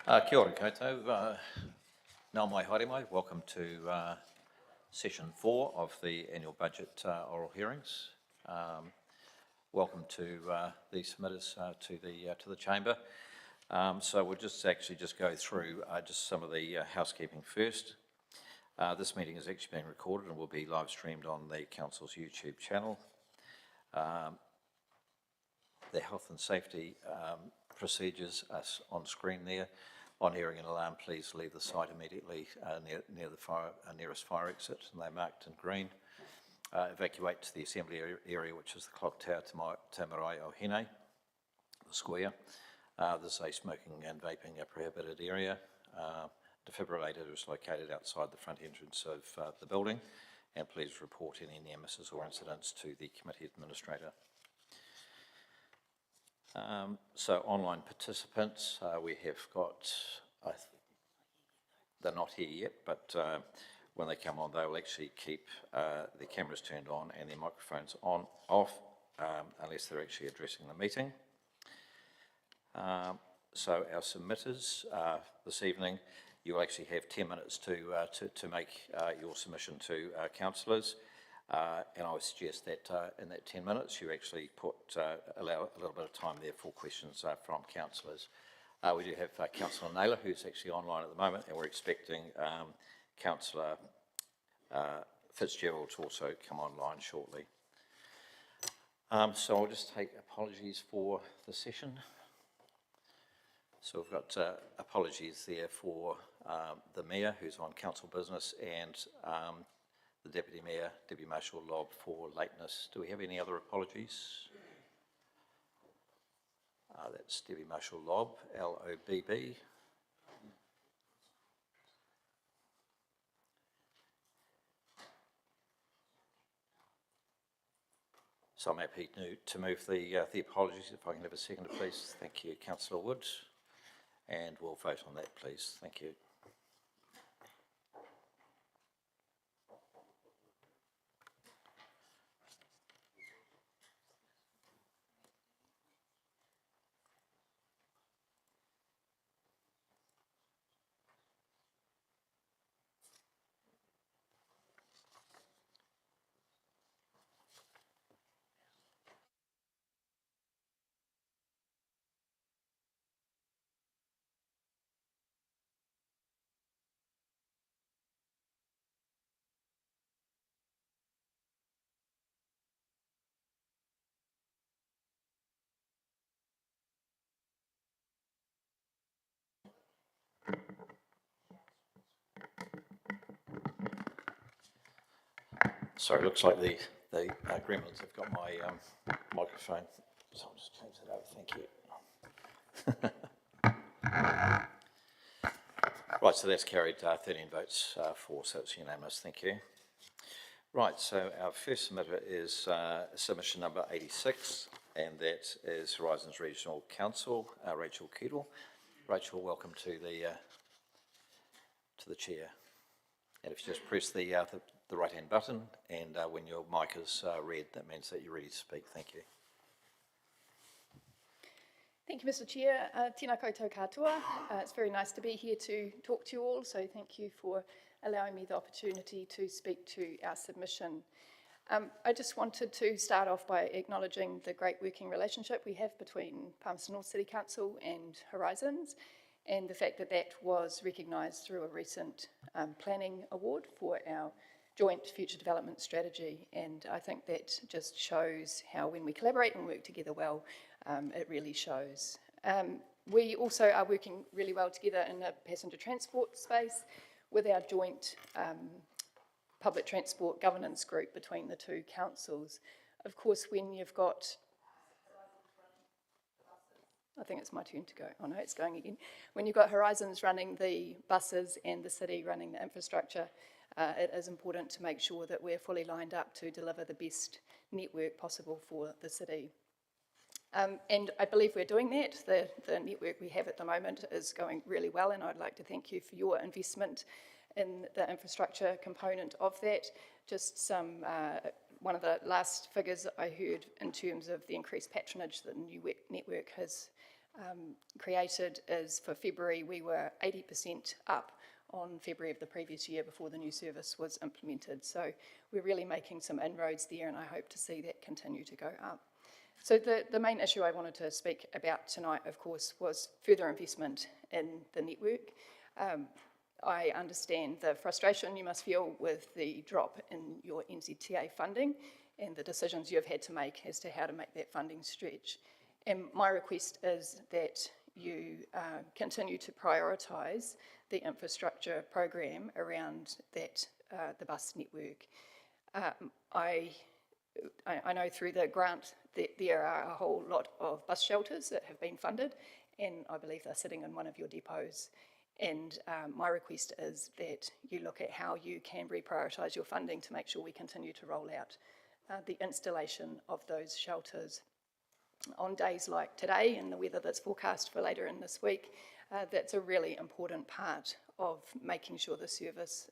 Kia ora koutou. Nā mai haere mai. Welcome to session 4 of the annual budget oral hearings. Welcome to the submitters to the chamber. So we'll just go through just some of the housekeeping first. This meeting is actually being recorded and will be live streamed on the council's YouTube channel. The health and safety procedures are on screen there. On hearing an alarm, please leave the site immediately near the nearest fire exit, and they're marked in green. Evacuate to the assembly area, which is the clock tower Te Marae o Hine, the square. There's a smoking and vaping prohibited area. Defibrillator is located outside the front entrance of the building, and please report any near misses or incidents to the committee administrator. So online participants, we have got, they're not here yet, but when they come on, they'll actually keep their cameras turned on and their microphones off, unless they're actually addressing the meeting. So our submitters this evening, you'll actually have 10 minutes to make your submission to councillors. And I would suggest that in that 10 minutes, you actually allow a little bit of time there for questions from councillors. We do have Councillor Naylor, who's actually online at the moment, and we're expecting Councillor Fitzgerald to also come online shortly. So I'll just take apologies for the session. So we've got apologies there for the Mayor, who's on council business, and the Deputy Mayor, Deputy Marshal Lobb, for lateness. Do we have any other apologies? That's Deputy Marshal Lobb, L-O-B-B. So I'm happy to move the apologies, if I can have a second, please. Thank you, Councillor Wood. And we'll vote on that, please. Thank you. Sorry, it looks like the gremlins have got my microphone, so I'll just change that over, thank you. Right, so that's carried 13 votes for, so it's unanimous, thank you. Right, so our first submitter is submission number 86, and that is Horizons Regional Council, Rachel Kettle. Rachel, welcome to the chair. And if you just press the right-hand button, and when your mic is red, that means that you're ready to speak. Thank you. Thank you, Mr. Chair. Tēnā koutou katoa. It's very nice to be here to talk to you all, so thank you for allowing me the opportunity to speak to our submission. I just wanted to start off by acknowledging the great working relationship we have between Palmerston North City Council and Horizons, and the fact that that was recognised through a recent planning award for our joint future development strategy. And I think that just shows how when we collaborate and work together well, it really shows. We also are working really well together in the passenger transport space with our joint public transport governance group between the two councils. Of course, when you've got, I think it's my turn to go. Oh no, it's going again. When you've got Horizons running the buses and the city running the infrastructure, it is important to make sure that we're fully lined up to deliver the best network possible for the city. And I believe we're doing that. The network we have at the moment is going really well, and I'd like to thank you for your investment in the infrastructure component of that. Just one of the last figures I heard in terms of the increased patronage that the new network has created is for February, we were 80% up on February of the previous year before the new service was implemented. So we're really making some inroads there, and I hope to see that continue to go up. So the main issue I wanted to speak about tonight, of course, was further investment in the network. I understand the frustration you must feel with the drop in your NZTA funding and the decisions you've had to make as to how to make that funding stretch. And my request is that you continue to prioritise the infrastructure program around that, the bus network. I know through the grant that there are a whole lot of bus shelters that have been funded, and I believe they're sitting in one of your depots. And my request is that you look at how you can reprioritise your funding to make sure we continue to roll out the installation of those shelters. On days like today and the weather that's forecast for later in this week, that's a really important part of making sure the service,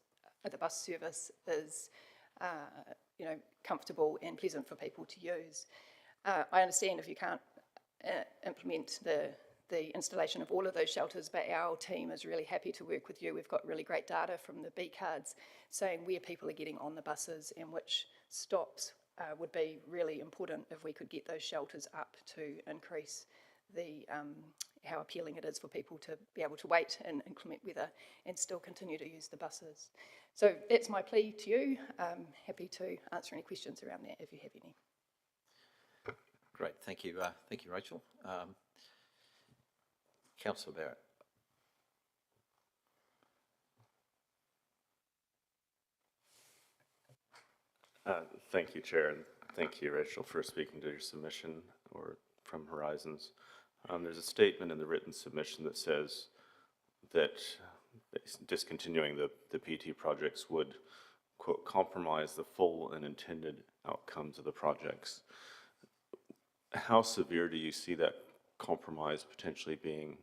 the bus service is comfortable and pleasant for people to use. I understand if you can't implement the installation of all of those shelters, but our team is really happy to work with you. We've got really great data from the B cards saying where people are getting on the buses and which stops would be really important if we could get those shelters up to increase the how appealing it is for people to be able to wait in inclement weather and still continue to use the buses. So that's my plea to you. I'm happy to answer any questions around that if you have any. Great, thank you, Rachel. Councillor Barrett. Thank you, Chair, and thank you, Rachel, for speaking to your submission or from Horizons. There's a statement in the written submission that says that discontinuing the PT projects would, quote, compromise the full and intended outcomes of the projects. How severe do you see that compromise potentially being?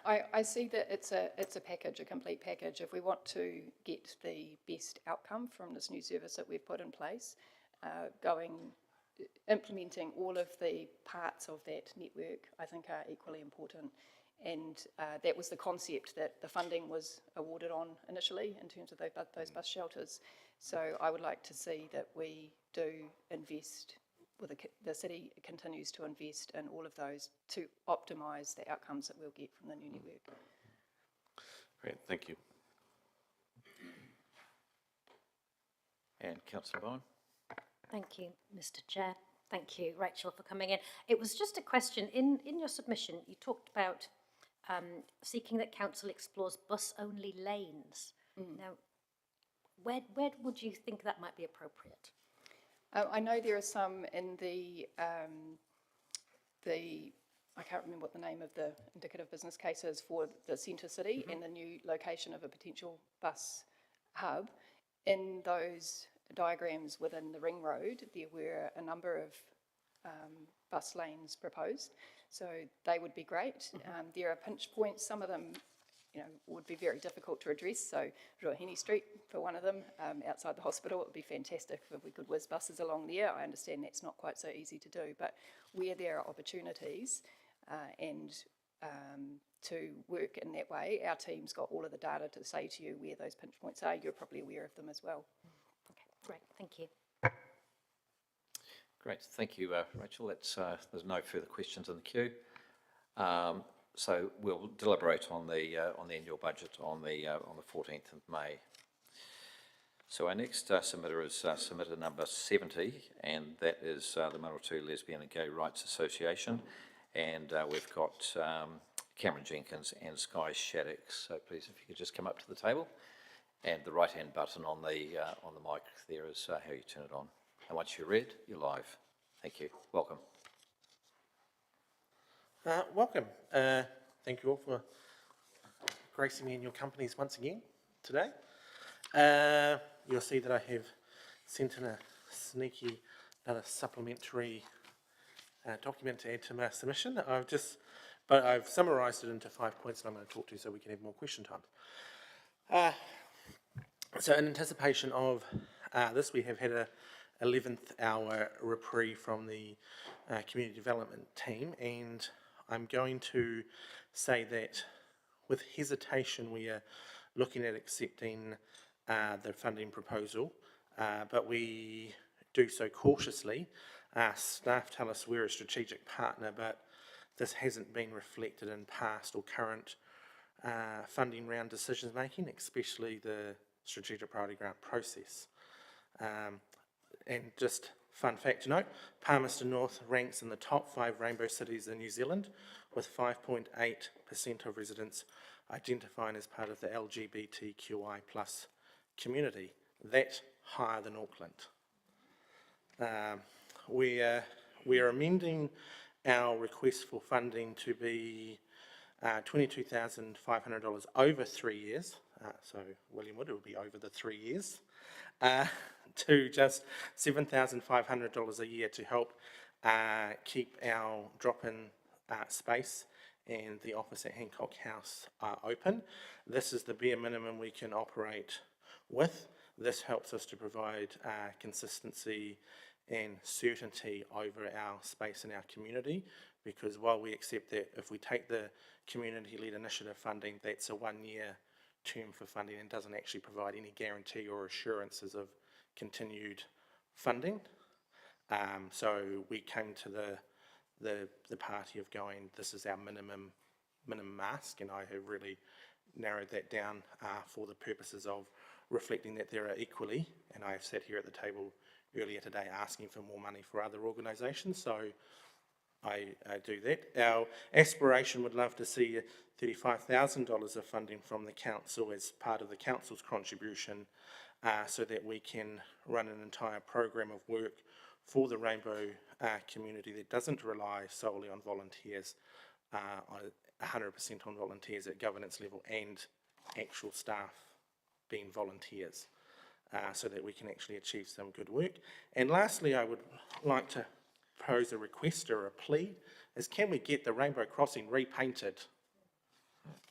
I see that it's a package, a complete package. If we want to get the best outcome from this new service that we've put in place, implementing all of the parts of that network, I think are equally important. And that was the concept that the funding was awarded on initially in terms of those bus shelters. So I would like to see that we do invest, the city continues to invest in all of those to optimise the outcomes that we'll get from the new network. Great, thank you. And Councillor Bowen. Thank you, Mr. Chair. Thank you, Rachel, for coming in. It was just a question. In your submission, you talked about seeking that council explores bus-only lanes. Now, where would you think that might be appropriate? I know there are some in the I can't remember what the name of the indicative business case is for the centre city and the new location of a potential bus hub. In those diagrams within the ring road, there were a number of bus lanes proposed, so they would be great. There are pinch points, some of them would be very difficult to address, so Ruahine Street for one of them, outside the hospital, it would be fantastic if we could whiz buses along there. I understand that's not quite so easy to do, but where there are opportunities and to work in that way, our team's got all of the data to say to you where those pinch points are. You're probably aware of them as well. Okay, great, thank you. Great, thank you, Rachel. There's no further questions in the queue. So we'll deliberate on the annual budget on the 14th of May. So our next submitter is submitter number 70, and that is the Manawatu Lesbian and Gay Rights Association, and we've got Cameron Jenkins and Sky Shattuck. So please, if you could just come up to the table, and the right-hand button on the mic there is how you turn it on. And once you're read, you're live. Thank you. Welcome. Welcome. Thank you all for gracing me in your companies once again today. You'll see that I have sent in another supplementary document to add to my submission. But I've summarised it into 5 points that I'm going to talk to so we can have more question time. So in anticipation of this, we have had 11th hour reprieve from the community development team, and I'm going to say that with hesitation we are looking at accepting the funding proposal, but we do so cautiously. Staff tell us we're a strategic partner, but this hasn't been reflected in past or current funding round decision making, especially the strategic priority grant process. And just fun fact to note, Palmerston North ranks in the top 5 rainbow cities in New Zealand, with 5.8% of residents identifying as part of the LGBTQI+ community. That's higher than Auckland. We are amending our request for funding to be $22,500 over 3 years, so William Wood, it will be over the 3 years, to just $7,500 a year to help keep our drop-in space and the office at Hancock House open. This is the bare minimum we can operate with. This helps us to provide consistency and certainty over our space in our community, because while we accept that if we take the community-led initiative funding, that's a 1-year term for funding and doesn't actually provide any guarantee or assurances of continued funding. So we came to the party of going, this is our minimum ask, and I have really narrowed that down for the purposes of reflecting that there are equally, and I have sat here at the table earlier today asking for more money for other organisations, so I do that. Our aspiration would love to see $35,000 of funding from the council as part of the council's contribution, so that we can run an entire program of work for the rainbow community that doesn't rely solely on volunteers, 100% on volunteers at governance level and actual staff being volunteers, so that we can actually achieve some good work. And lastly, I would like to pose a request or a plea, is can we get the Rainbow Crossing repainted?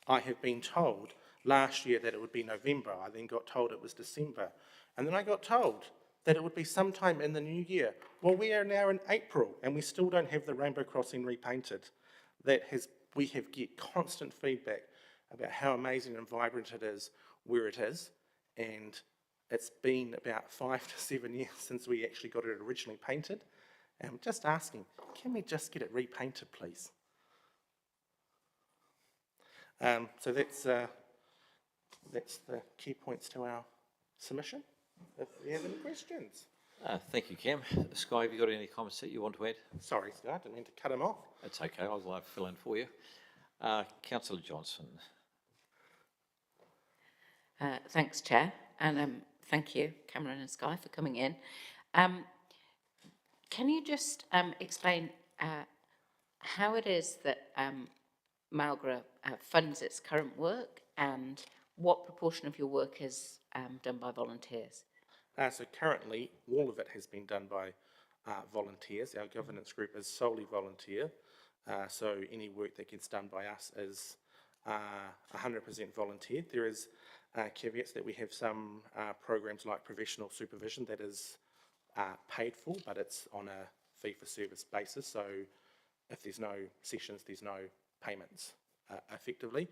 I have been told last year that it would be November. I then got told it was December. And then I got told that it would be sometime in the new year. Well, we are now in April and we still don't have the Rainbow Crossing repainted. We have get constant feedback about how amazing and vibrant it is where it is. And it's been about 5 to 7 years since we actually got it originally painted. And I'm just asking, can we just get it repainted, please? So that's the key points to our submission. If you have any questions. Thank you, Cam. Sky, have you got any comments that you want to add? Sorry, Sky, I didn't mean to cut him off. That's okay, I'll fill in for you. Councillor Johnson. Thanks, Chair, and thank you, Cameron and Sky, for coming in. Can you just explain how it is that Marlborough funds its current work and what proportion of your work is done by volunteers? So currently, all of it has been done by volunteers. Our governance group is solely volunteer, so any work that gets done by us is 100% volunteer. There is caveats that we have some programs like professional supervision that is paid for, but it's on a fee-for-service basis, so if there's no sessions, there's no payments, effectively.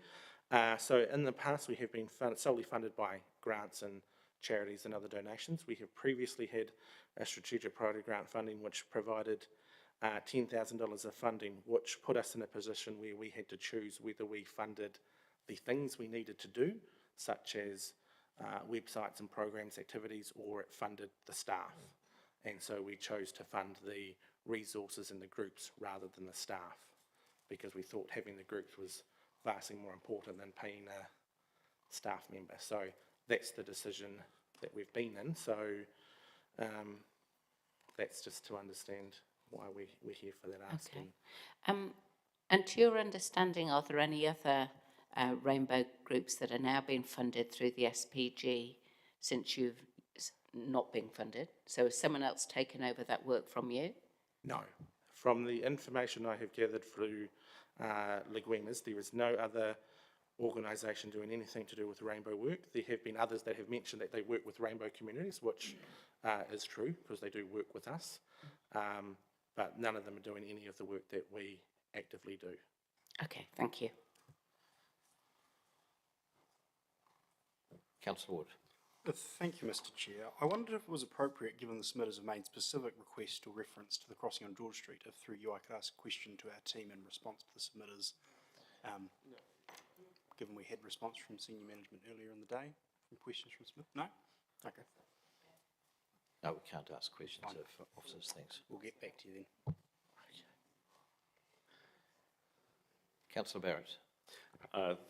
So in the past, we have been solely funded by grants and charities and other donations. We have previously had a strategic priority grant funding which provided $10,000 of funding, which put us in a position where we had to choose whether we funded the things we needed to do, such as websites and programs, activities, or it funded the staff. And so we chose to fund the resources in the groups rather than the staff, because we thought having the groups was vastly more important than paying a staff member. So that's the decision that we've been in. So that's just to understand why we're here for that asking. Okay. And to your understanding, are there any other rainbow groups that are now being funded through the SPG since you've not been funded? So has someone else taken over that work from you? No. From the information I have gathered through Leguinas, there is no other organisation doing anything to do with rainbow work. There have been others that have mentioned that they work with rainbow communities, which is true, because they do work with us. But none of them are doing any of the work that we actively do. Okay, thank you. Councillor Wood. Thank you, Mr Chair. I wondered if it was appropriate, given the submitters have made specific request or reference to the crossing on George Street, if through you I could ask a question to our team in response to the submitters. Given we had response from senior management earlier in the day, from questions from Smith? No? Okay. No, we can't ask questions of officers' things. We'll get back to you then. Councillor Barrett.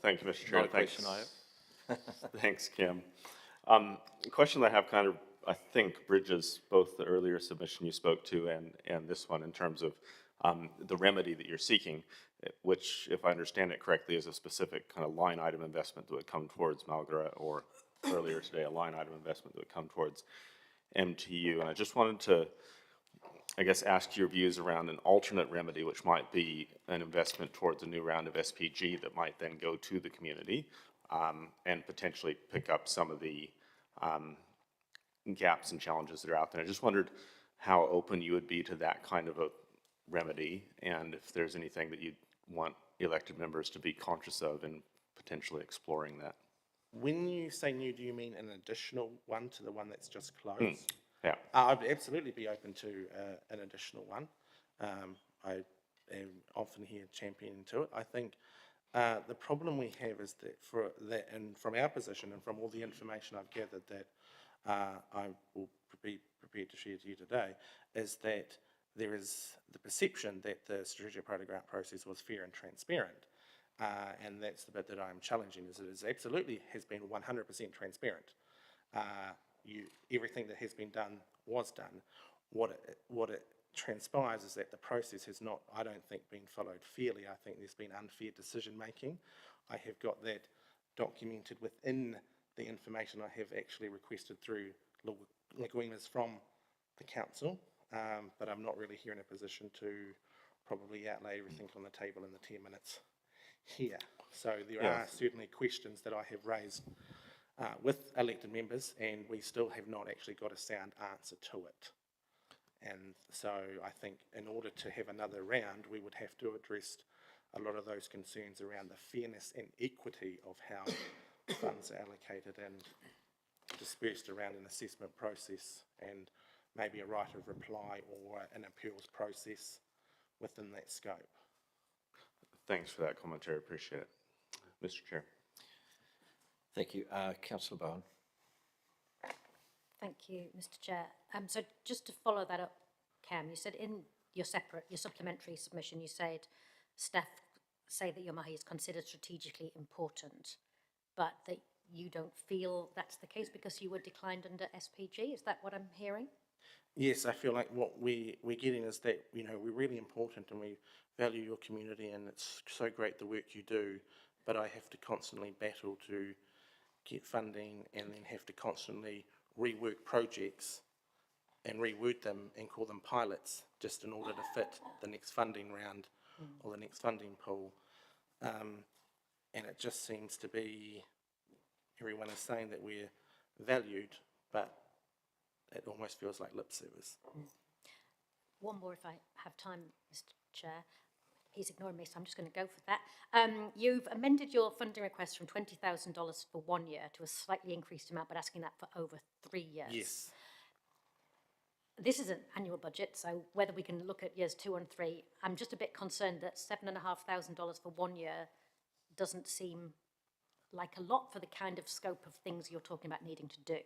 Thank you, Mr Chair. Not a question I have. Thanks, Kim. The question I have kind of, I think, bridges both the earlier submission you spoke to and this one in terms of the remedy that you're seeking, which, if I understand it correctly, is a specific kind of line item investment that would come towards Marlborough, or earlier today, a line item investment that would come towards MTU. And I just wanted to, I guess, ask your views around an alternate remedy, which might be an investment towards a new round of SPG that might then go to the community and potentially pick up some of the gaps and challenges that are out there. I just wondered how open you would be to that kind of a remedy, and if there's anything that you'd want elected members to be conscious of in potentially exploring that. When you say new, do you mean an additional one to the one that's just closed? Yeah. I'd absolutely be open to an additional one. I am often here championing to it. I think the problem we have is that and from our position and from all the information I've gathered that I will be prepared to share to you today, is that there is the perception that the strategic program process was fair and transparent. And that's the bit that I'm challenging, is it is absolutely has been 100% transparent. Everything that has been done was done. What it transpires is that the process has not, I don't think, been followed fairly. I think there's been unfair decision making. I have got that documented within the information I have actually requested through Laguinas from the council, but I'm not really here in a position to probably outlay everything on the table in the 10 minutes here. So there are certainly questions that I have raised with elected members, and we still have not actually got a sound answer to it. And so I think in order to have another round, we would have to address a lot of those concerns around the fairness and equity of how funds are allocated and dispersed around an assessment process, and maybe a right of reply or an appeals process within that scope. Thanks for that commentary, appreciate it. Mr Chair. Thank you. Councillor Bowen. Thank you, Mr Chair. So just to follow that up, Cam, you said in your supplementary submission, you said staff say that your mahi is considered strategically important, but that you don't feel that's the case because you were declined under SPG. Is that what I'm hearing? Yes, I feel like what we're getting is that, you know, we're really important and we value your community, and it's so great the work you do, but I have to constantly battle to get funding and then have to constantly rework projects and reword them and call them pilots just in order to fit the next funding round or the next funding pool. And it just seems to be, everyone is saying that we're valued, but it almost feels like lip service. One more if I have time, Mr Chair. He's ignoring me, so I'm just going to go for that. You've amended your funding request from $20,000 for 1 year to a slightly increased amount, but asking that for over 3 years. Yes. This is an annual budget, so whether we can look at years 2 and 3, I'm just a bit concerned that $7,500 for 1 year doesn't seem like a lot for the kind of scope of things you're talking about needing to do.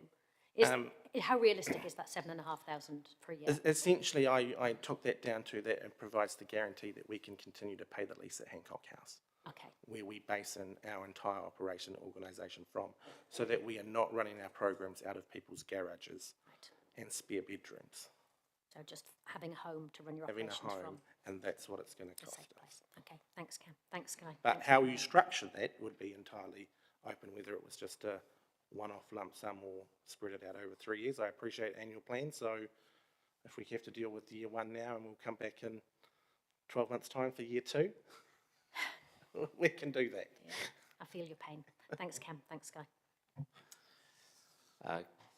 How realistic is that $7,500 per year? Essentially, I took that down to that it provides the guarantee that we can continue to pay the lease at Hancock House. Okay. Where we base in our entire operation organisation from, so that we are not running our programs out of people's garages and spare bedrooms. So just having a home to run your Having operations a home, from. and that's what it's going to cost us. Okay, thanks, Cam. Thanks, Guy. But how you structure that would be entirely open, whether it was just a one-off lump sum or spread it out over 3 years. I appreciate annual plans, so if we have to deal with year 1 now and we'll come back in 12 months' time for year 2, we can do that. Yeah, I feel your pain. Thanks, Cam. Thanks, Guy.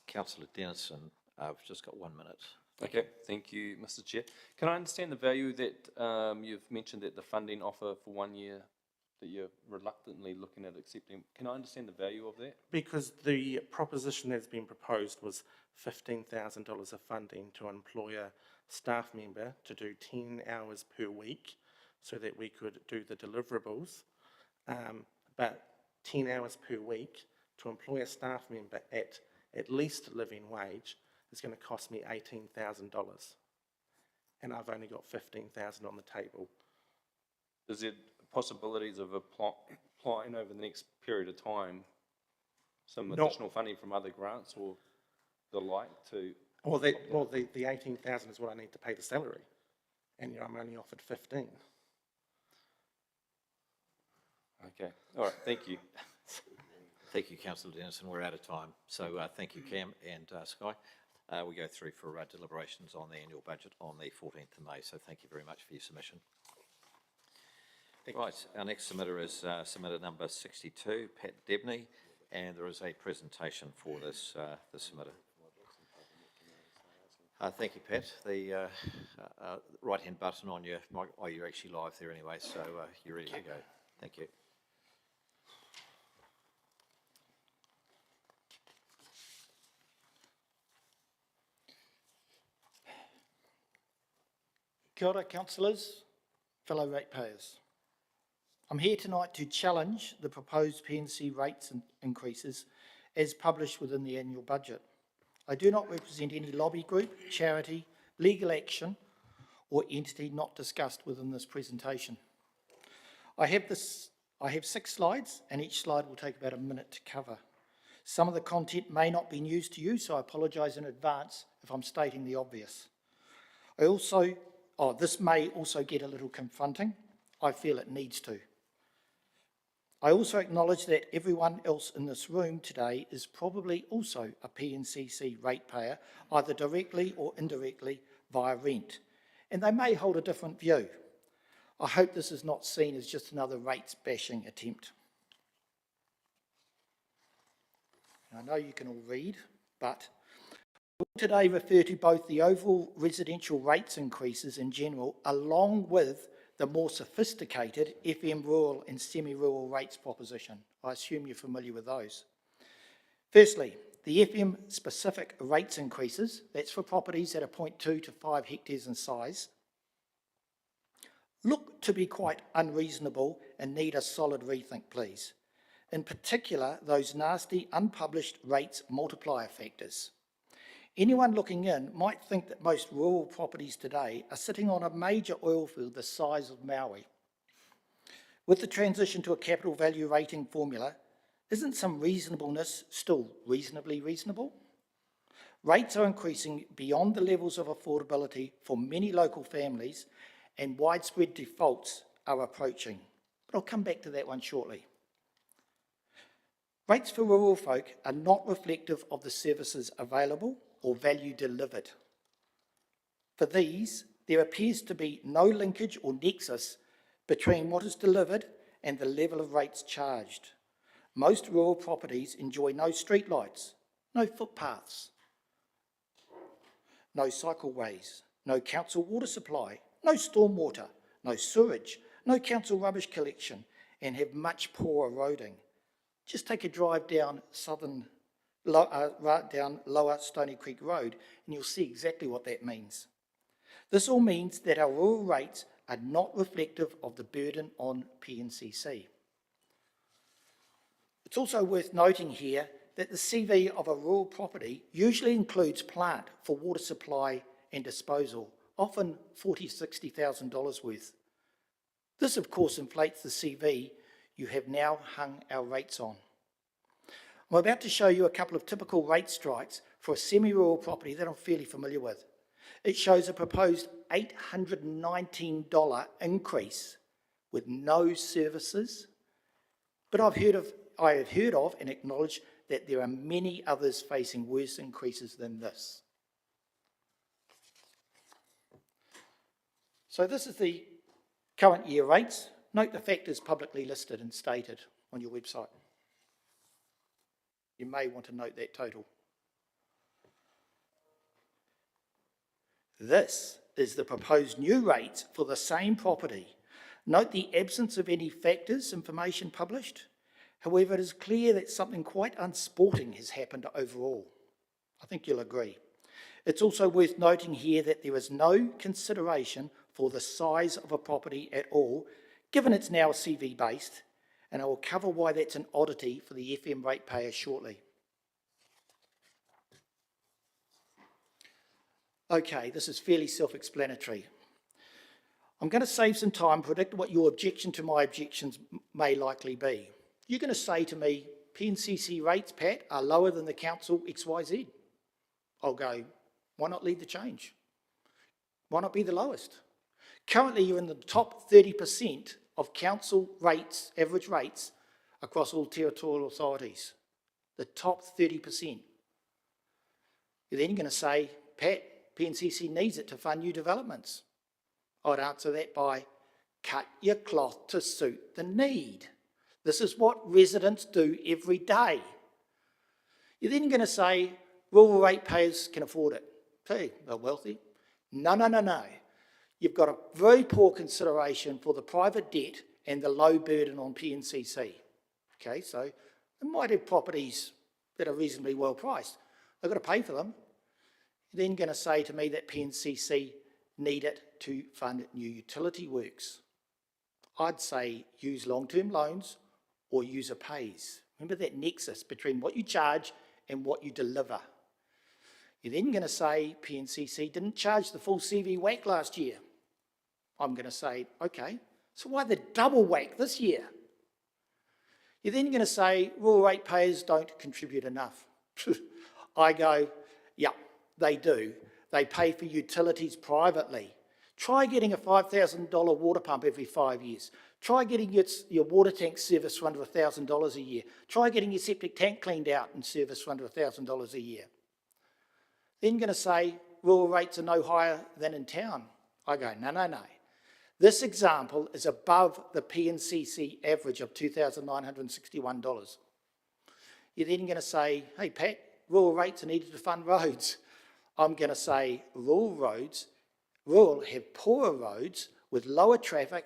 Councillor Dennison, I've just got 1 minute. Okay, thank you, Mr. Chair. Can I understand the value that you've mentioned that the funding offer for 1 year that you're reluctantly looking at accepting? Can I understand the value of that? Because the proposition that's been proposed was $15,000 of funding to employ a staff member to do 10 hours per week so that we could do the deliverables. But 10 hours per week to employ a staff member at least living wage is going to cost me $18,000. And I've only got $15,000 on the table. Is there possibilities of applying over the next period of time some additional funding from other grants or the like to? Well, the 18,000 is what I need to pay the salary, and I'm only offered 15. Okay, all right, thank you. Thank you, Councillor Dennison. We're out of time. So thank you, Cam and Sky. We go through for deliberations on the annual budget on the 14th of May. So thank you very much for your submission. Right, our next submitter is submitter number 62, Pat Debney, and there is a presentation for this submitter. Thank you, Pat. The right-hand button on your mic, oh, you're actually live there anyway, so you're ready to go. Thank you. Kia ora, councillors, fellow ratepayers. I'm here tonight to challenge the proposed P&C rates increases as published within the annual budget. I do not represent any lobby group, charity, legal action, or entity not discussed within this presentation. I have 6 slides, and each slide will take about a minute to cover. Some of the content may not be news to you, so I apologise in advance if I'm stating the obvious. This may also get a little confronting. I feel it needs to. I also acknowledge that everyone else in this room today is probably also a P&CC ratepayer, either directly or indirectly via rent, and they may hold a different view. I hope this is not seen as just another rates bashing attempt. I know you can all read, but we'll today refer to both the overall residential rates increases in general, along with the more sophisticated FM rural and semi-rural rates proposition. I assume you're familiar with those. Firstly, the FM specific rates increases, that's for properties that are 0.2 to 5 hectares in size, look to be quite unreasonable and need a solid rethink, please. In particular, those nasty unpublished rates multiplier factors. Anyone looking in might think that most rural properties today are sitting on a major oil field the size of Maui. With the transition to a capital value rating formula, isn't some reasonableness still reasonably reasonable? Rates are increasing beyond the levels of affordability for many local families, and widespread defaults are approaching. But I'll come back to that one shortly. Rates for rural folk are not reflective of the services available or value delivered. For these, there appears to be no linkage or nexus between what is delivered and the level of rates charged. Most rural properties enjoy no streetlights, no footpaths, no cycleways, no council water supply, no stormwater, no sewage, no council rubbish collection, and have much poorer roading. Just take a drive down down Lower Stony Creek Road and you'll see exactly what that means. This all means that our rural rates are not reflective of the burden on P&CC. It's also worth noting here that the CV of a rural property usually includes plant for water supply and disposal, often $40,000 to $60,000 worth. This, of course, inflates the CV you have now hung our rates on. I'm about to show you a couple of typical rate strikes for a semi-rural property that I'm fairly familiar with. It shows a proposed $819 increase with no services, but I have heard of and acknowledge that there are many others facing worse increases than this. So this is the current year rates. Note the factors publicly listed and stated on your website. You may want to note that total. This is the proposed new rates for the same property. Note the absence of any factors information published. However, it is clear that something quite unsporting has happened overall. I think you'll agree. It's also worth noting here that there is no consideration for the size of a property at all, given it's now CV based, and I will cover why that's an oddity for the FM ratepayer shortly. Okay, this is fairly self-explanatory. I'm going to save some time, predict what your objection to my objections may likely be. You're going to say to me, PNCC rates, Pat, are lower than the council XYZ. I'll go, why not lead the change? Why not be the lowest? Currently, you're in the top 30% of council rates, average rates, across all territorial authorities. The top 30%. You're then going to say, Pat, PNCC needs it to fund new developments. I'd answer that by, cut your cloth to suit the need. This is what residents do every day. You're then going to say, rural ratepayers can afford it. Hey, they're wealthy. No, no, no, no. You've got a very poor consideration for the private debt and the low burden on PNCC. Okay, so they might have properties that are reasonably well priced. They've got to pay for them. You're then going to say to me that PNCC need it to fund new utility works. I'd say use long-term loans or user pays. Remember that nexus between what you charge and what you deliver. You're then going to say PNCC didn't charge the full CV whack last year. I'm going to say, okay, so why the double whack this year? You're then going to say rural ratepayers don't contribute enough. I go, yeah, they do. They pay for utilities privately. Try getting a $5,000 water pump every 5 years. Try getting your water tank serviced for under $1,000 a year. Try getting your septic tank cleaned out and serviced for under $1,000 a year. Then you're going to say rural rates are no higher than in town. I go, no, no, no. This example is above the PNCC average of $2,961. You're then going to say, hey, Pat, rural rates are needed to fund roads. I'm going to say rural have poorer roads with lower traffic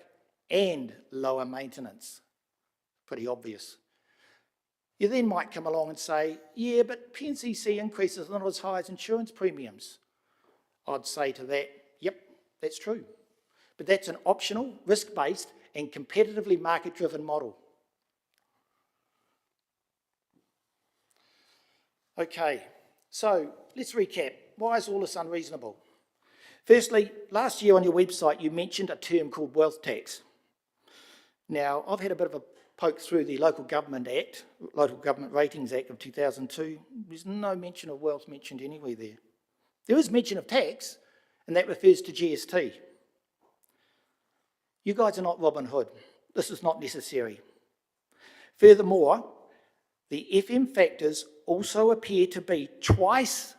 and lower maintenance. Pretty obvious. You then might come along and say, yeah, but PNCC increases are not as high as insurance premiums. I'd say to that, yep, that's true. But that's an optional, risk-based and competitively market-driven model. Okay, so let's recap. Why is all this unreasonable? Firstly, last year on your website you mentioned a term called wealth tax. Now, I've had a bit of a poke through the Local Government Act, Local Government Ratings Act of 2002. There's no mention of wealth mentioned anywhere there. There is mention of tax, and that refers to GST. You guys are not Robin Hood. This is not necessary. Furthermore, the FM factors also appear to be twice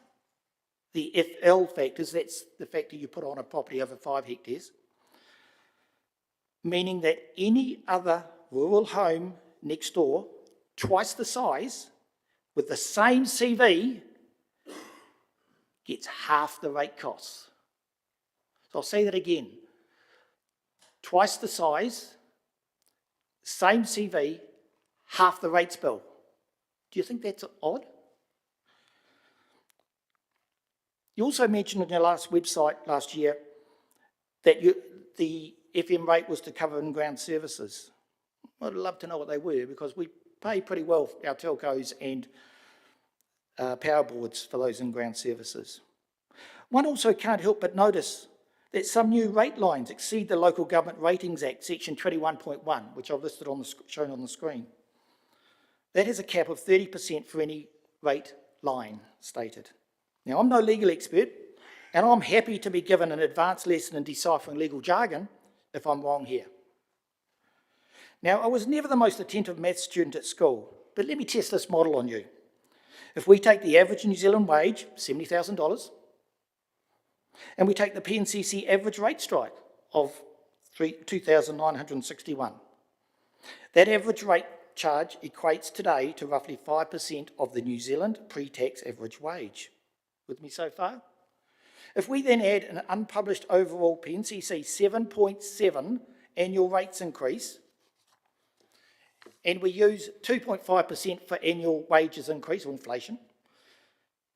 the FL factors, that's the factor you put on a property over 5 hectares, meaning that any other rural home next door, twice the size, with the same CV, gets half the rate costs. So I'll say that again. Twice the size, same CV, half the rates bill. Do you think that's odd? You also mentioned on your last website last year that the FM rate was to cover in-ground services. I'd love to know what they were, because we pay pretty well our telcos and power boards for those in-ground services. One also can't help but notice that some new rate lines exceed the Local Government Ratings Act, section 21.1, which I've listed shown on the screen. That has a cap of 30% for any rate line stated. Now, I'm no legal expert, and I'm happy to be given an advanced lesson in deciphering legal jargon if I'm wrong here. Now, I was never the most attentive maths student at school, but let me test this model on you. If we take the average New Zealand wage, $70,000, and we take the PNCC average rate strike of $2,961, that average rate charge equates today to roughly 5% of the New Zealand pre-tax average wage. With me so far? If we then add an unpublished overall PNCC 7.7 annual rates increase, and we use 2.5% for annual wages increase or inflation,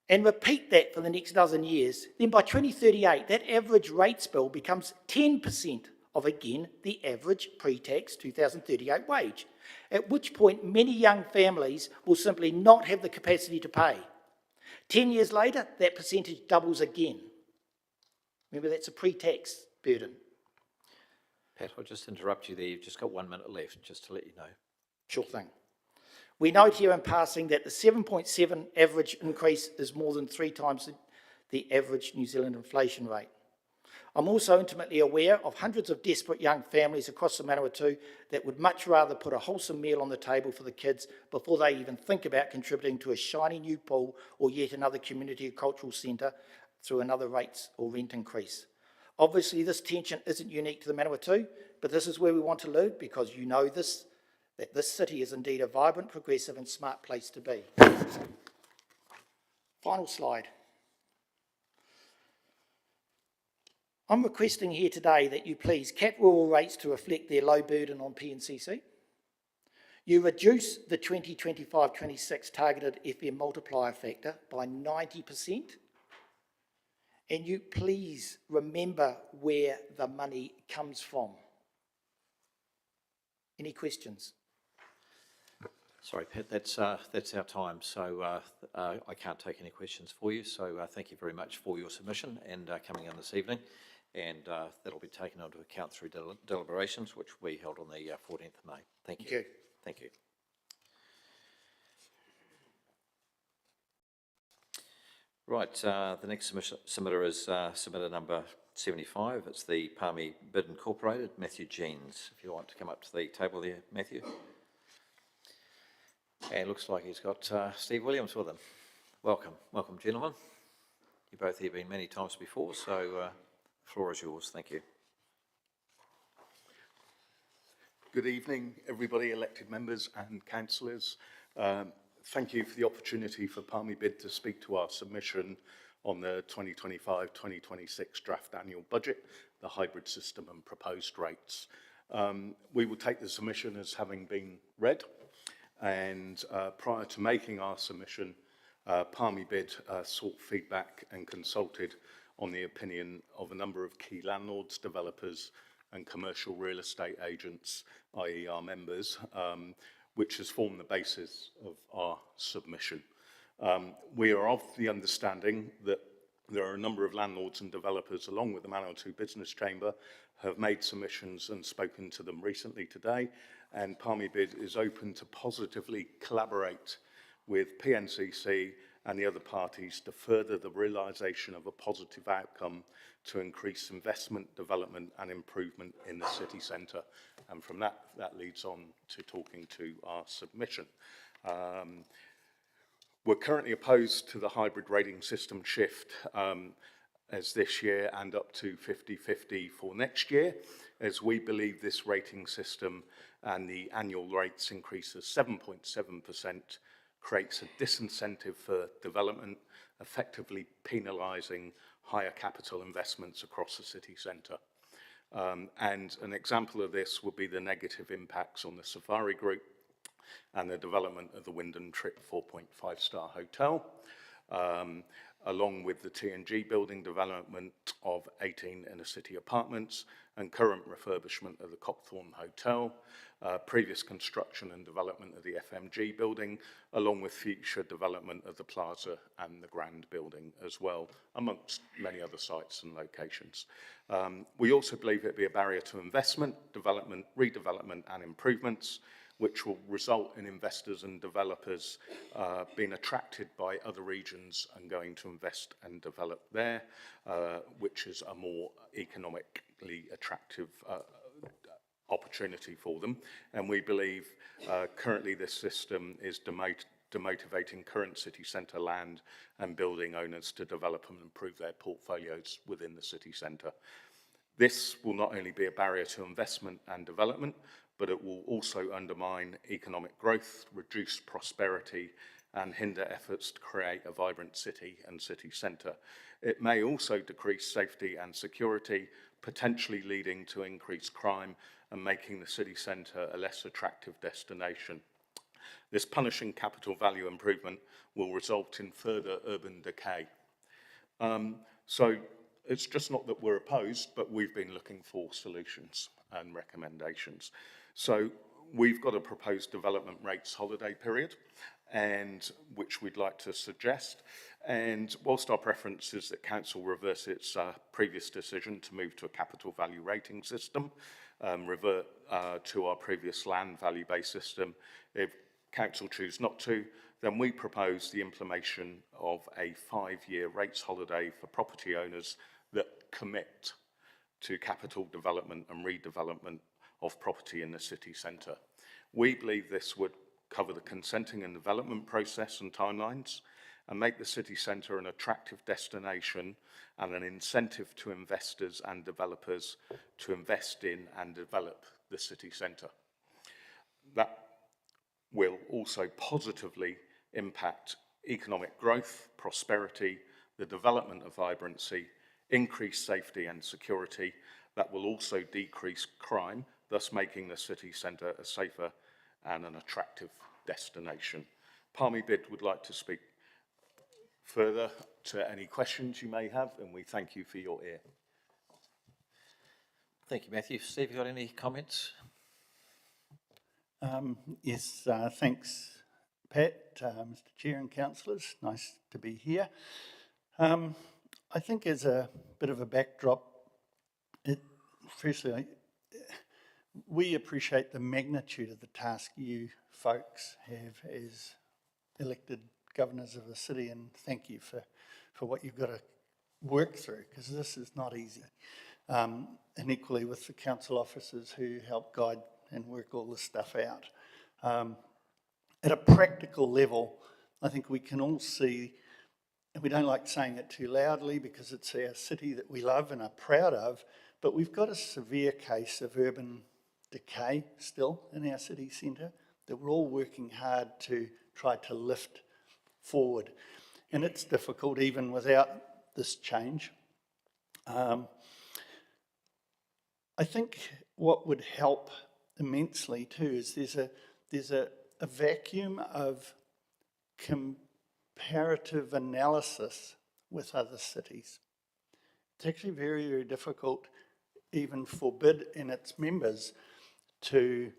and repeat that for the next dozen years, then by 2038, that average rates bill becomes 10% of, again, the average pre-tax 2038 wage, at which point many young families will simply not have the capacity to pay. 10 years later, that percentage doubles again. Remember, that's a pre-tax burden. Pat, I'll just interrupt you there. You've just got 1 minute left, just to let you know. Sure thing. We note here in passing that the 7.7 average increase is more than 3 times the average New Zealand inflation rate. I'm also intimately aware of hundreds of desperate young families across the Manawatu that would much rather put a wholesome meal on the table for the kids before they even think about contributing to a shiny new pool or yet another community or cultural centre through another rates or rent increase. Obviously, this tension isn't unique to the Manawatu, but this is where we want to live because you know this, that this city is indeed a vibrant, progressive and smart place to be. Final slide. I'm requesting here today that you please cap rural rates to reflect their low burden on PNCC. You reduce the 2025-26 targeted FM multiplier factor by 90%. And you please remember where the money comes from. Any questions? Sorry, Pat, that's our time, so I can't take any questions for you. So thank you very much for your submission and coming in this evening. And that'll be taken into account through deliberations, which we held on the 14th of May. Thank you. Thank you. Right, the next submitter is submitter number 75. It's the Palmy Bid Incorporated, Matthew Jeans. If you want to come up to the table there, Matthew. And it looks like he's got Steve Williams with him. Welcome, welcome, gentlemen. You've both here been many times before, so the floor is yours. Thank you. Good evening, everybody, elected members and councillors. Thank you for the opportunity for Palmy Bid to speak to our submission on the 2025-2026 draft annual budget, the hybrid system and proposed rates. We will take the submission as having been read, and prior to making our submission, Palmy Bid sought feedback and consulted on the opinion of a number of key landlords, developers and commercial real estate agents, i.e. our members, which has formed the basis of our submission. We are of the understanding that there are a number of landlords and developers, along with the Manawatu Business Chamber, have made submissions and spoken to them recently today, and Palmy Bid is open to positively collaborate with PNCC and the other parties to further the realisation of a positive outcome to increase investment, development and improvement in the city centre. And from that leads on to talking to our submission. We're currently opposed to the hybrid rating system shift as this year and up to 50-50 for next year, as we believe this rating system and the annual rates increase of 7.7% creates a disincentive for development, effectively penalising higher capital investments across the city centre. And an example of this would be the negative impacts on the Safari Group and the development of the Wyndham Trip 4.5-star hotel, along with the T&G building development of 18 inner-city apartments and current refurbishment of the Copthorne Hotel, previous construction and development of the FMG building, along with future development of the Plaza and the Grand building as well, amongst many other sites and locations. We also believe it would be a barrier to investment, development, redevelopment and improvements, which will result in investors and developers being attracted by other regions and going to invest and develop there, which is a more economically attractive opportunity for them. And we believe currently this system is demotivating current city centre land and building owners to develop and improve their portfolios within the city centre. This will not only be a barrier to investment and development, but it will also undermine economic growth, reduce prosperity and hinder efforts to create a vibrant city and city centre. It may also decrease safety and security, potentially leading to increased crime and making the city centre a less attractive destination. This punishing capital value improvement will result in further urban decay. So it's just not that we're opposed, but we've been looking for solutions and recommendations. So we've got a proposed development rates holiday period, and which we'd like to suggest. And whilst our preference is that council reverse its previous decision to move to a capital value rating system, revert to our previous land value-based system, if council choose not to, then we propose the implementation of a 5-year rates holiday for property owners that commit to capital development and redevelopment of property in the city centre. We believe this would cover the consenting and development process and timelines and make the city centre an attractive destination and an incentive to investors and developers to invest in and develop the city centre. That will also positively impact economic growth, prosperity, the development of vibrancy, increase safety and security. That will also decrease crime, thus making the city centre a safer and an attractive destination. Palmy Bid would like to speak further to any questions you may have, and we thank you for your ear. Thank you, Matthew. Steve, you got any comments? Yes, thanks, Pat, Mr. Chair and councillors. Nice to be here. I think as a bit of a backdrop, firstly, we appreciate the magnitude of the task you folks have as elected governors of the city, and thank you for what you've got to work through, because this is not easy. And equally with the council officers who help guide and work all this stuff out. At a practical level, I think we can all see, and we don't like saying it too loudly because it's our city that we love and are proud of, but we've got a severe case of urban decay still in our city centre that we're all working hard to try to lift forward. And it's difficult even without this change. I think what would help immensely too is there's a vacuum of comparative analysis with other cities. It's actually very, very difficult even for BID and its members to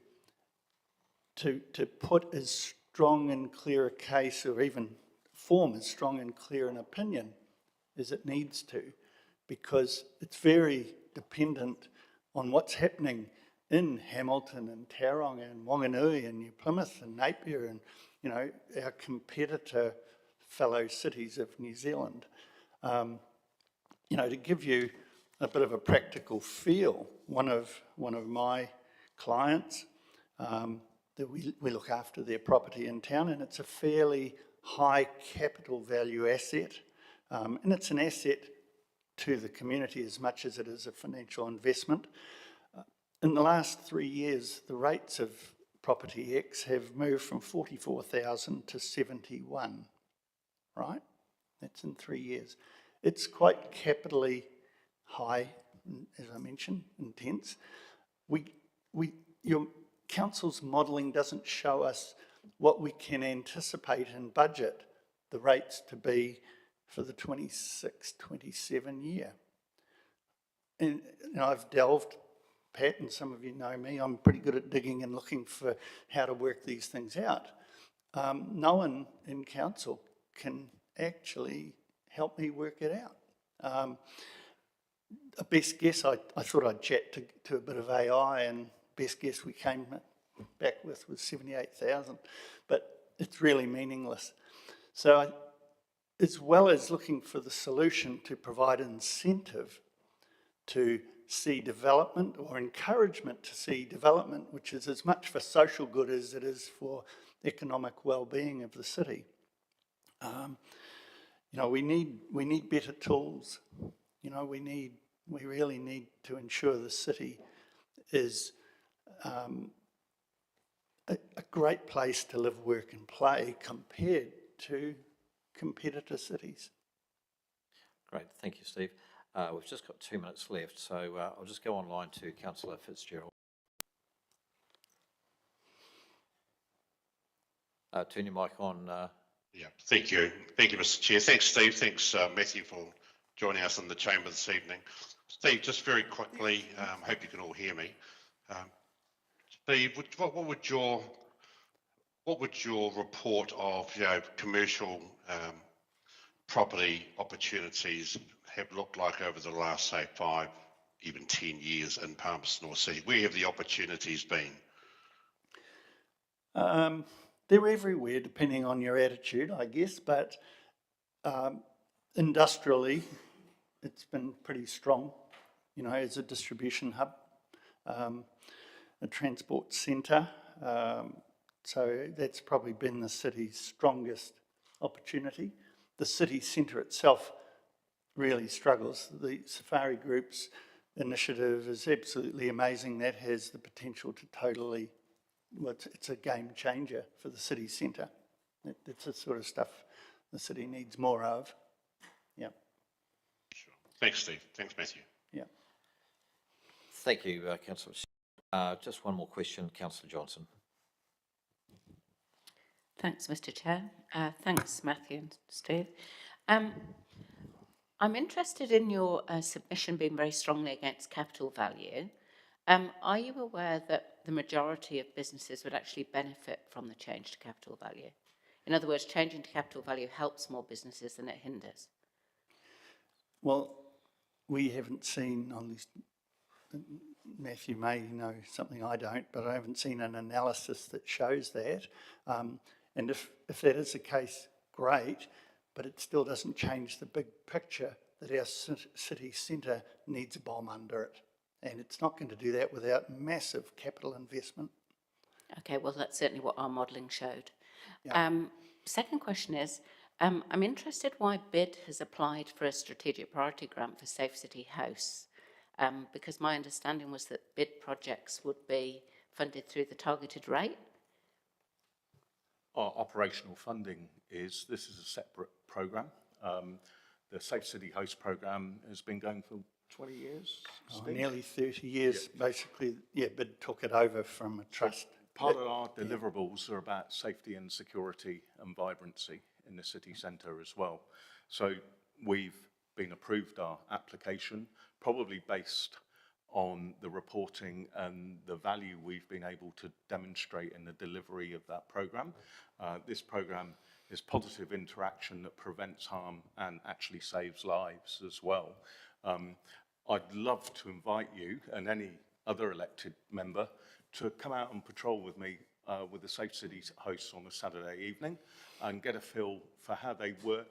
put as strong and clear a case, or even form as strong and clear an opinion as it needs to, because it's very dependent on what's happening in Hamilton and Tauranga and Wanganui and New Plymouth and Napier and, you know, our competitor fellow cities of New Zealand. You know, to give you a bit of a practical feel, one of my clients, that we look after their property in town, and it's a fairly high capital value asset, and it's an asset to the community as much as it is a financial investment. In the last 3 years, the rates of property X have moved from 44,000 to 71, right? That's in 3 years. It's quite capitally high, as I mentioned, intense. Your council's modelling doesn't show us what we can anticipate and budget the rates to be for the 26-27 year. And you know, I've delved, Pat, and some of you know me, I'm pretty good at digging and looking for how to work these things out. No one in council can actually help me work it out. A best guess, I thought I'd chat to a bit of AI, and best guess we came back with was 78,000, but it's really meaningless. So as well as looking for the solution to provide incentive to see development or encouragement to see development, which is as much for social good as it is for economic well-being of the city. You know, we need better tools. You know, we really need to ensure the city is a great place to live, work and play compared to competitor cities. Great, thank you, Steve. We've just got 2 minutes left, so I'll just go online to Councillor Fitzgerald. Turn your mic on. Yeah, thank you. Thank you, Mr. Chair. Thanks, Steve. Thanks, Matthew, for joining us in the chamber this evening. Steve, just very quickly, hope you can all hear me. Steve, what would your report of commercial property opportunities have looked like over the last, say, 5, even 10 years in Palmerston North City? Where have the opportunities been? They're everywhere, depending on your attitude, I guess, but industrially, it's been pretty strong, you know, as a distribution hub, a transport centre. So that's probably been the city's strongest opportunity. The city centre itself really struggles. The Safari Group's initiative is absolutely amazing. That has the potential to totally, well, it's a game changer for the city centre. That's the sort of stuff the city needs more of. Yeah. Sure. Thanks, Steve. Thanks, Matthew. Yeah. Thank you, Councillor. Just one more question, Councillor Johnson. Thanks, Mr. Chair. Thanks, Matthew and Steve. I'm interested in your submission being very strongly against capital value. Are you aware that the majority of businesses would actually benefit from the change to capital value? In other words, changing to capital value helps more businesses than it hinders. Well, we haven't seen, on this, Matthew may know something I don't, but I haven't seen an analysis that shows that. And if that is the case, great, but it still doesn't change the big picture that our city centre needs a bomb under it. And it's not going to do that without massive capital investment. Okay, well, that's certainly what our modelling showed. Yeah. Second question is, I'm interested why BID has applied for a strategic priority grant for Safe City House, because my understanding was that BID projects would be funded through the targeted rate. Our operational funding this is a separate programme. The Safe City Host programme has been going for 20 years? Nearly 30 years, yeah. Basically, yeah, BID took it over from a trust. Part of our deliverables are about safety and security and vibrancy in the city centre as well. So we've been approved our application, probably based on the reporting and the value we've been able to demonstrate in the delivery of that programme. This programme is positive interaction that prevents harm and actually saves lives as well. I'd love to invite you and any other elected member to come out and patrol with me with the Safe City hosts on a Saturday evening and get a feel for how they work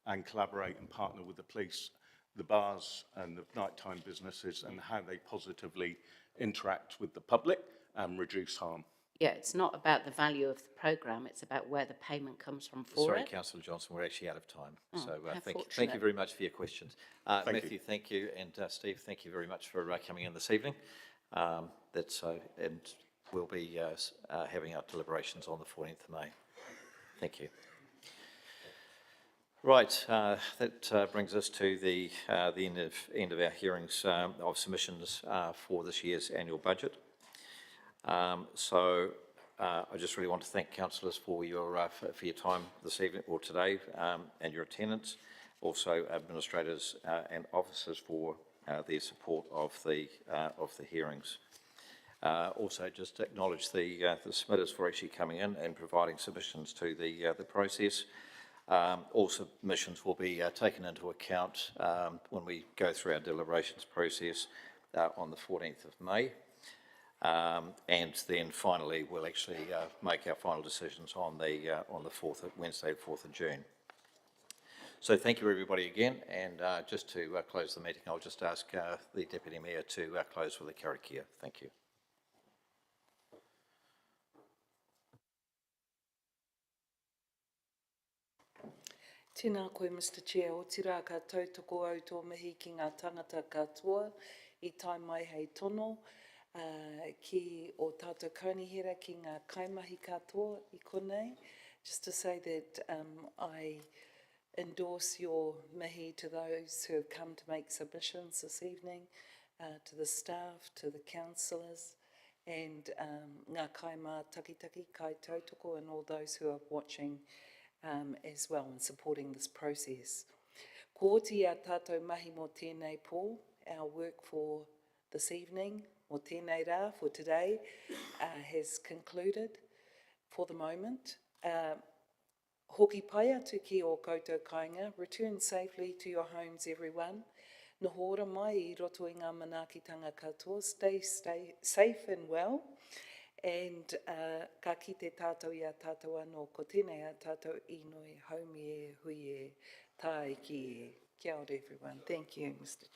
and collaborate and partner with the police, the bars and the nighttime businesses, and how they positively interact with the public and reduce harm. Yeah, it's not about the value of the programme, it's about where the payment comes from for Sorry, it. Councillor Johnson, we're actually out of time. Oh, so how thank you very much for your questions. Matthew, you. thank you, and Steve, thank you very much for coming in this evening. And we'll be having our deliberations on the 14th of May. Thank you. Right, that brings us to the end of our hearings of submissions for this year's annual budget. I just really want to thank councillors for your time this evening or today and your attendance. Also, administrators and officers for their support of the hearings. Also, just to acknowledge the submitters for actually coming in and providing submissions to the process. All submissions will be taken into account when we go through our deliberations process on the 14th of May. And then finally, we'll actually make our final decisions on the Wednesday, 4th of June. So thank you everybody again, and just to close the meeting, I'll just ask the Deputy Mayor to close with a karakia. Thank you. Tēnā koe, Mr. Chair, o tira ka tautoko au tō mihi ki ngā tangata katoa, I tai mai hei tono, ki o tātou kaunihera ki ngā kaimahi katoa I konei. just to say that I endorse your mihi to those who have come to make submissions this evening, to the staff, to the councillors, and ngā kaimā takitaki, kai tautoko, and all those who are watching as well and supporting this process. Ko oti a tātou mahi mō tēnei pō, our work for this evening, mō tēnei rā for today, has concluded for the moment. Hoki pai atu ki o koutou kāinga, return safely to your homes everyone. Nō hōra mai I roto I ngā manaakitanga katoa, stay safe and well. And ka kite tātou I a tātou anō, ko tēnei a tātou inoi, haumi e, hui e, tā ki e. Kia ora everyone. Thank you, Mr.